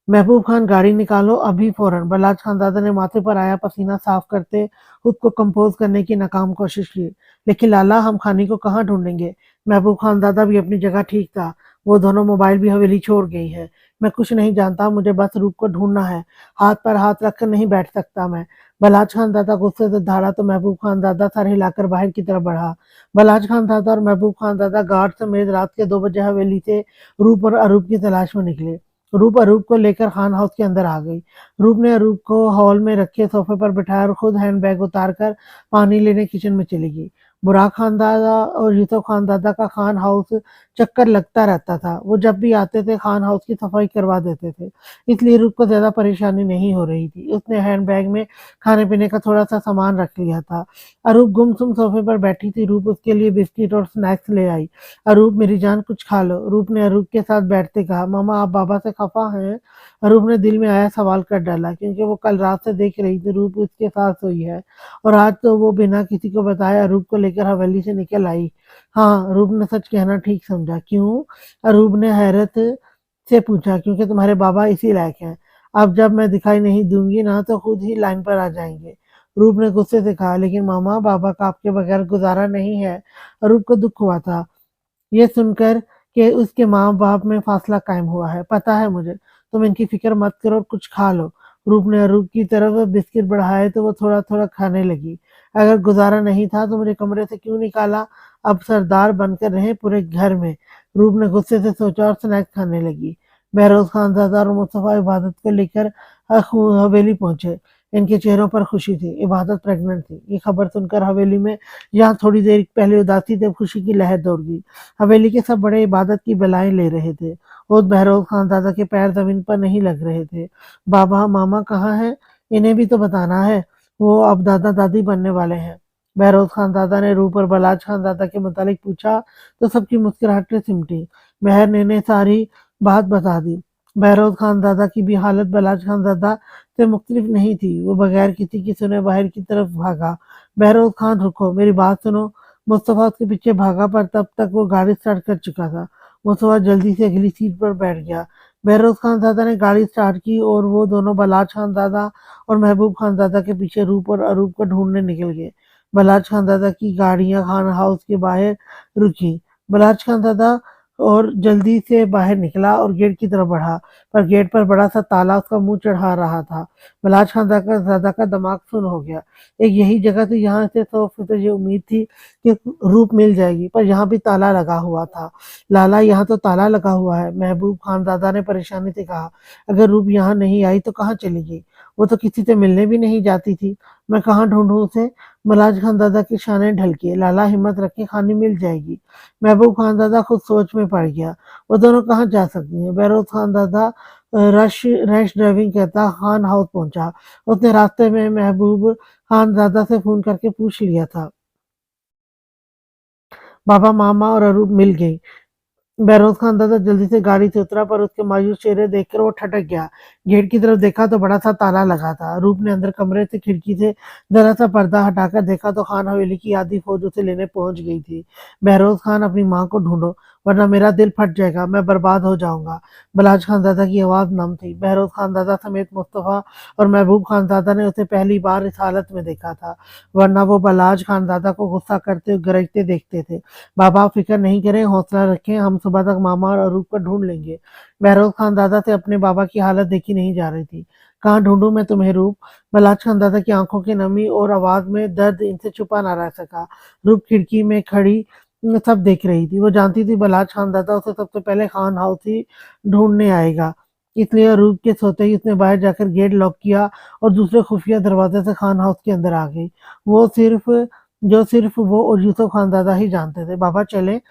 महबूब खान, गाड़ी निकालो अभी फौरन। बलाज खानजादा ने माथे पर आया पसीना साफ करते खुद को कंपोज करने की नाकाम कोशिश की। लेकिन लाला, हम खानी को कहाँ ढूंढेंगे? महबूब खानजादा भी अपनी जगह ठीक था। वो दोनों मोबाइल भी हवेली छोड़ गई है। मैं कुछ नहीं जानता, मुझे बस रूप को ढूंढना है। हाथ पर हाथ रखकर नहीं बैठ सकता मैं। बलाज खानजादा गुस्से से दहाड़ा तो महबूब खानजादा सर हिलाकर बाहर की तरफ बढ़ा। बलाज खानजादा और महबूब खानजादा गार्ड समेत रात के 2 बजे हवेली से रूप और अरूप की तलाश में निकले। रूप अरूप को लेकर खान हाउस के अंदर आ गई। रूप ने अरूप को हॉल में रखे सोफे पर बिठाया और खुद हैंडबैग उतारकर पानी लेने किचन में चली गई। बुराक खानदादा और यूसुफ खानदादा का खान हाउस चक्कर लगता रहता था। वो जब भी आते थे खान हाउस की सफाई करवा देते थे, इसलिए रूप को ज्यादा परेशानी नहीं हो रही थी। उसने हैंडबैग में खाने पीने का थोड़ा सा सामान रख लिया था। अरूप गुमसुम सोफे पर बैठी थी। रूप उसके लिए बिस्किट और स्नैक्स ले आई। अरूप, मेरी जान कुछ खा लो। रूप ने अरूप के साथ बैठते कहा। मामा, आप बाबा से खफा हैं? अरूप ने दिल में आया सवाल कर डाला, क्योंकि वो कल रात से देख रही थी रूप उसके साथ सोई है और आज तो वो बिना किसी को बताए अरूप को लेकर हवेली से निकल आई। हाँ, रूप ने सच कहना ठीक समझा। क्यों? अरूप ने हैरत से पूछा। क्योंकि तुम्हारे बाबा इसी लायक हैं। अब जब मैं दिखाई नहीं दूंगी ना तो खुद ही लाइन पर आ जाएंगे। रूप ने गुस्से से कहा। लेकिन मामा, बाबा का आपके बगैर गुजारा नहीं है। रूप को दुख हुआ था ये सुनकर कि उसके माँ बाप में फासला कायम हुआ है। पता है मुझे, तुम इनकी फिक्र मत करो और कुछ खा लो। रूप ने अरूप की तरफ बिस्किट बढ़ाए तो वो थोड़ा थोड़ा खाने लगी। अगर गुजारा नहीं था तो मुझे कमरे से क्यों निकाला? अब सरदार बनकर रहे पूरे घर में। रूप ने गुस्से से सोचा और स्नैक्स खाने लगी। बहरोज खानजादा और मुस्तफा इबादत को लेकर हवेली पहुंचे। इनके चेहरों पर खुशी थी। इबादत प्रेग्नेंट थी। ये खबर सुनकर हवेली में, जहाँ थोड़ी देर पहले उदासी थी, खुशी की लहर दौड़ गई। हवेली के सब बड़े इबादत की बलाएं ले रहे थे। उस बहरोज खानजादा के पैर जमीन पर नहीं लग रहे थे। बाबा मामा कहाँ हैं? इन्हें भी तो बताना है, वो अब दादा दादी बनने वाले हैं। बहरोज खानजादा ने रूप और बलाज खानजादा के मुतालिक पूछा तो सबकी मुस्कुराहटें सिमटी। महर ने सारी बात बता दी। बहरोज खानजादा की भी हालत बलाज खानजादा से मुख्तलिफ नहीं थी। वो बगैर किसी की सुने बाहर की तरफ भागा। बहरोज खान, रुको, मेरी बात सुनो। मुस्तफा उसके पीछे भागा पर तब तक वो गाड़ी स्टार्ट कर चुका था। मुस्तफा जल्दी से अगली सीट पर बैठ गया। बहरोज खानजादा ने गाड़ी स्टार्ट की और वो दोनों बलाज खानजादा और महबूब खानजादा के पीछे रूप और अरूप को ढूंढने निकल गए। बलाज खानजादा की गाड़ियां खान हाउस के बाहर रुकी। बलाज खानजादा और जल्दी से बाहर निकला और गेट की तरफ बढ़ा, पर गेट पर बड़ा सा ताला उसका मुंह चढ़ा रहा था। बलाज खानजादा का दिमाग सुन हो गया। एक यही जगह थी यहाँ से 100% ये उम्मीद थी कि रूप मिल जाएगी, पर यहाँ भी ताला लगा हुआ था। लाला, यहाँ तो ताला लगा हुआ है। महबूब खानजादा ने परेशानी से कहा। अगर रूप यहाँ नहीं आई तो कहाँ चली गई? वो तो किसी से मिलने भी नहीं जाती थी। मैं कहाँ ढूंढूं उसे? बलाज खानजादा की शानें ढलकी। लाला, हिम्मत रखे, खानी मिल जाएगी। महबूब खानजादा खुद सोच में पड़ गया। वो दोनों कहाँ जा सकती हैं? बहरोज खानजादा रैश ड्राइविंग करता खान हाउस पहुंचा। उसने रास्ते में महबूब खानजादा से फोन करके पूछ लिया था। बाबा, मामा और अरूप मिल गई। बहरोज खान दादा जल्दी से गाड़ी से उतरा, पर उसके मायूस चेहरे देखकर वो ठटक गया। गेट की तरफ देखा तो बड़ा सा ताला लगा था। रूप ने अंदर कमरे से खिड़की से जरा सा पर्दा हटाकर देखा तो खान हवेली की आधी फौज उसे लेने पहुंच गई थी। बहरोज खान, अपनी माँ को ढूंढो, वरना मेरा दिल फट जाएगा, मैं बर्बाद हो जाऊंगा। बलाज खान दादा की आवाज नम थी। बहरोज खान दादा समेत मुस्तफा और महबूब खान दादा ने उसे पहली बार इस हालत में देखा था, वरना वो बलाज खान दादा को गुस्सा करते और गरजते देखते थे। बाबा, आप फिक्र नहीं करें, हौसला रखें, हम सुबह तक मामा और अरूप को ढूंढ लेंगे। बहरोज खान दादा से अपने बाबा की हालत देखी नहीं जा रही थी। कहाँ ढूंढूं मैं तुम्हें रूप? बलाज खान दादा की आंखों की नमी और आवाज में दर्द इनसे छुपा ना रह सका। रूप खिड़की में खड़ी सब देख रही थी। वो जानती थी बलाज खान दादा उसे सबसे पहले खान हाउस ही ढूंढने आएगा, इसलिए रूप के सोते ही उसने बाहर जाकर गेट लॉक किया और दूसरे खुफिया दरवाजे से खान हाउस के अंदर आ गई। वो सिर्फ सिर्फ वो और यूसुफ खान दादा ही जानते थे। बाबा चले?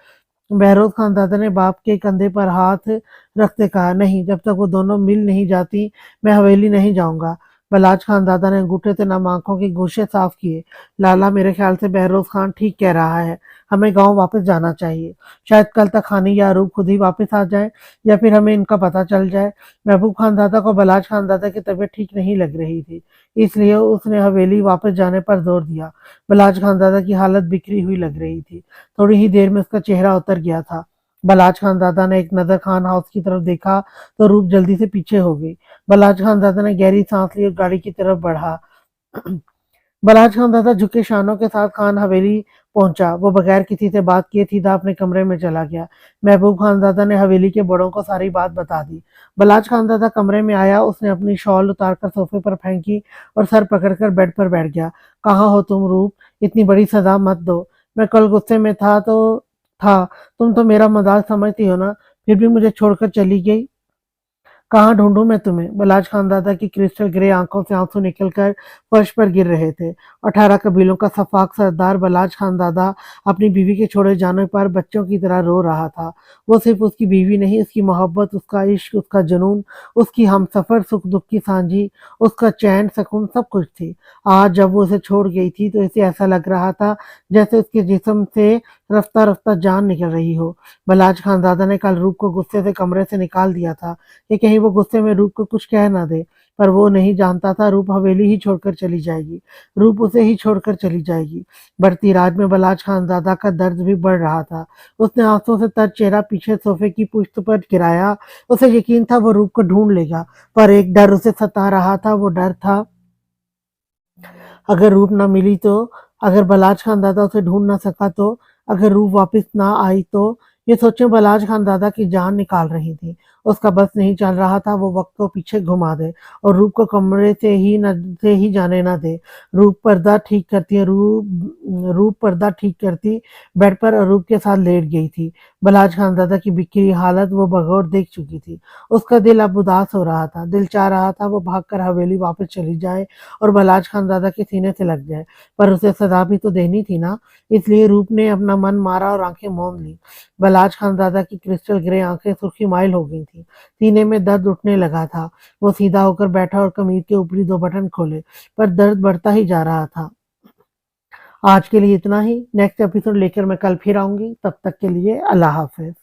बहरोज खान दादा ने बाप के कंधे पर हाथ रखते कहा, नहीं, जब तक वो दोनों मिल नहीं जाती मैं हवेली नहीं जाऊंगा। बलाज खान दादा ने अंगूठे से नम आंखों की गोशे साफ किए। लाला, मेरे ख्याल से बहरोज खान ठीक कह रहा है, हमें गांव वापस जाना चाहिए। शायद कल तक खानी या अरूप खुद ही वापस आ जाए, या फिर हमें इनका पता चल जाए। महबूब खान दादा को बलाज खान दादा की तबीयत ठीक नहीं लग रही थी, इसलिए उसने हवेली वापस जाने पर जोर दिया। बलाज खान दादा की हालत बिखरी हुई लग रही थी। थोड़ी ही देर में उसका चेहरा उतर गया था। बलाज खान दादा ने एक नजर खान हाउस की तरफ देखा तो रूप जल्दी से पीछे हो गई। बलाज खान दादा ने गहरी सांस ली और गाड़ी की तरफ बढ़ा। बलाज खान दादा झुके शानों के साथ खान हवेली पहुंचा। वो बगैर किसी से बात किए सीधा अपने कमरे में चला गया। महबूब खान दादा ने हवेली के बड़ों को सारी बात बता दी। बलाज खान दादा कमरे में आया, उसने अपनी शॉल उतारकर सोफे पर फेंकी और सर पकड़कर बेड पर बैठ गया। कहाँ हो तुम रूप? इतनी बड़ी सजा मत दो। मैं कल गुस्से में था, तुम तो मेरा मजाक समझती हो ना, फिर भी मुझे छोड़कर चली गई। कहाँ ढूंढूं मैं तुम्हें? बलाज खान दादा की क्रिस्टल ग्रे आंखों से आंसू निकलकर फर्श पर गिर रहे थे। 18 कबीलों का सफाक सरदार बलाज खान दादा अपनी बीवी के छोड़े जाने पर बच्चों की तरह रो रहा था। वो सिर्फ उसकी बीवी नहीं, उसकी मोहब्बत, उसका इश्क, उसका जुनून, उसकी हमसफर, सुख दुख की सांझी, उसका चैन सुकून सब कुछ थी। आज जब वो उसे छोड़ गई थी तो इसे ऐसा लग रहा था जैसे उसके जिस्म से रफ्ता रफ्ता जान निकल रही हो। बलाज खान दादा ने कल रूप को गुस्से से कमरे से निकाल दिया था कि कहीं वो गुस्से में रूप को कुछ कह ना दे, पर वो नहीं जानता था रूप हवेली ही छोड़कर चली जाएगी। रूप उसे ही छोड़कर चली जाएगी। बढ़ती रात में बलाज खानजादा का दर्द भी बढ़ रहा था। उसने आंसुओं से तर चेहरा पीछे सोफे की पुश्त पर गिराया। उसे यकीन था वो रूप को ढूंढ लेगा, पर एक डर उसे सता रहा था। वो डर था अगर रूप ना मिली तो, अगर बलाज खान दादा उसे ढूंढ ना सका तो, अगर रूप वापस ना आई तो। ये सोचे बलाज खान दादा की जान निकाल रही थी। उसका बस नहीं चल रहा था वो वक्त को पीछे घुमा दे और रूप को कमरे से ही जाने ना दे। रूप पर्दा ठीक करती बेड पर और रूप के साथ लेट गई थी। बलाज खान दादा की बिखरी हालत वो बगौर देख चुकी थी। उसका दिल अब उदास हो रहा था। दिल चाह रहा था वो भागकर हवेली वापस चली जाए और बलाज खान दादा के सीने से लग जाए, पर उसे सजा भी तो देनी थी ना। इसलिए रूप ने अपना मन मारा और आंखें मौन ली। बलाज खान दादा की क्रिस्टल ग्रे आंखें सुर्खी माइल हो गई थी। सीने में दर्द उठने लगा था। वो सीधा होकर बैठा और कमीज के ऊपरी 2 बटन खोले, पर दर्द बढ़ता ही जा रहा था। आज के लिए इतना ही। नेक्स्ट एपिसोड लेकर मैं कल फिर आऊंगी। तब तक के लिए अल्लाह हाफिज।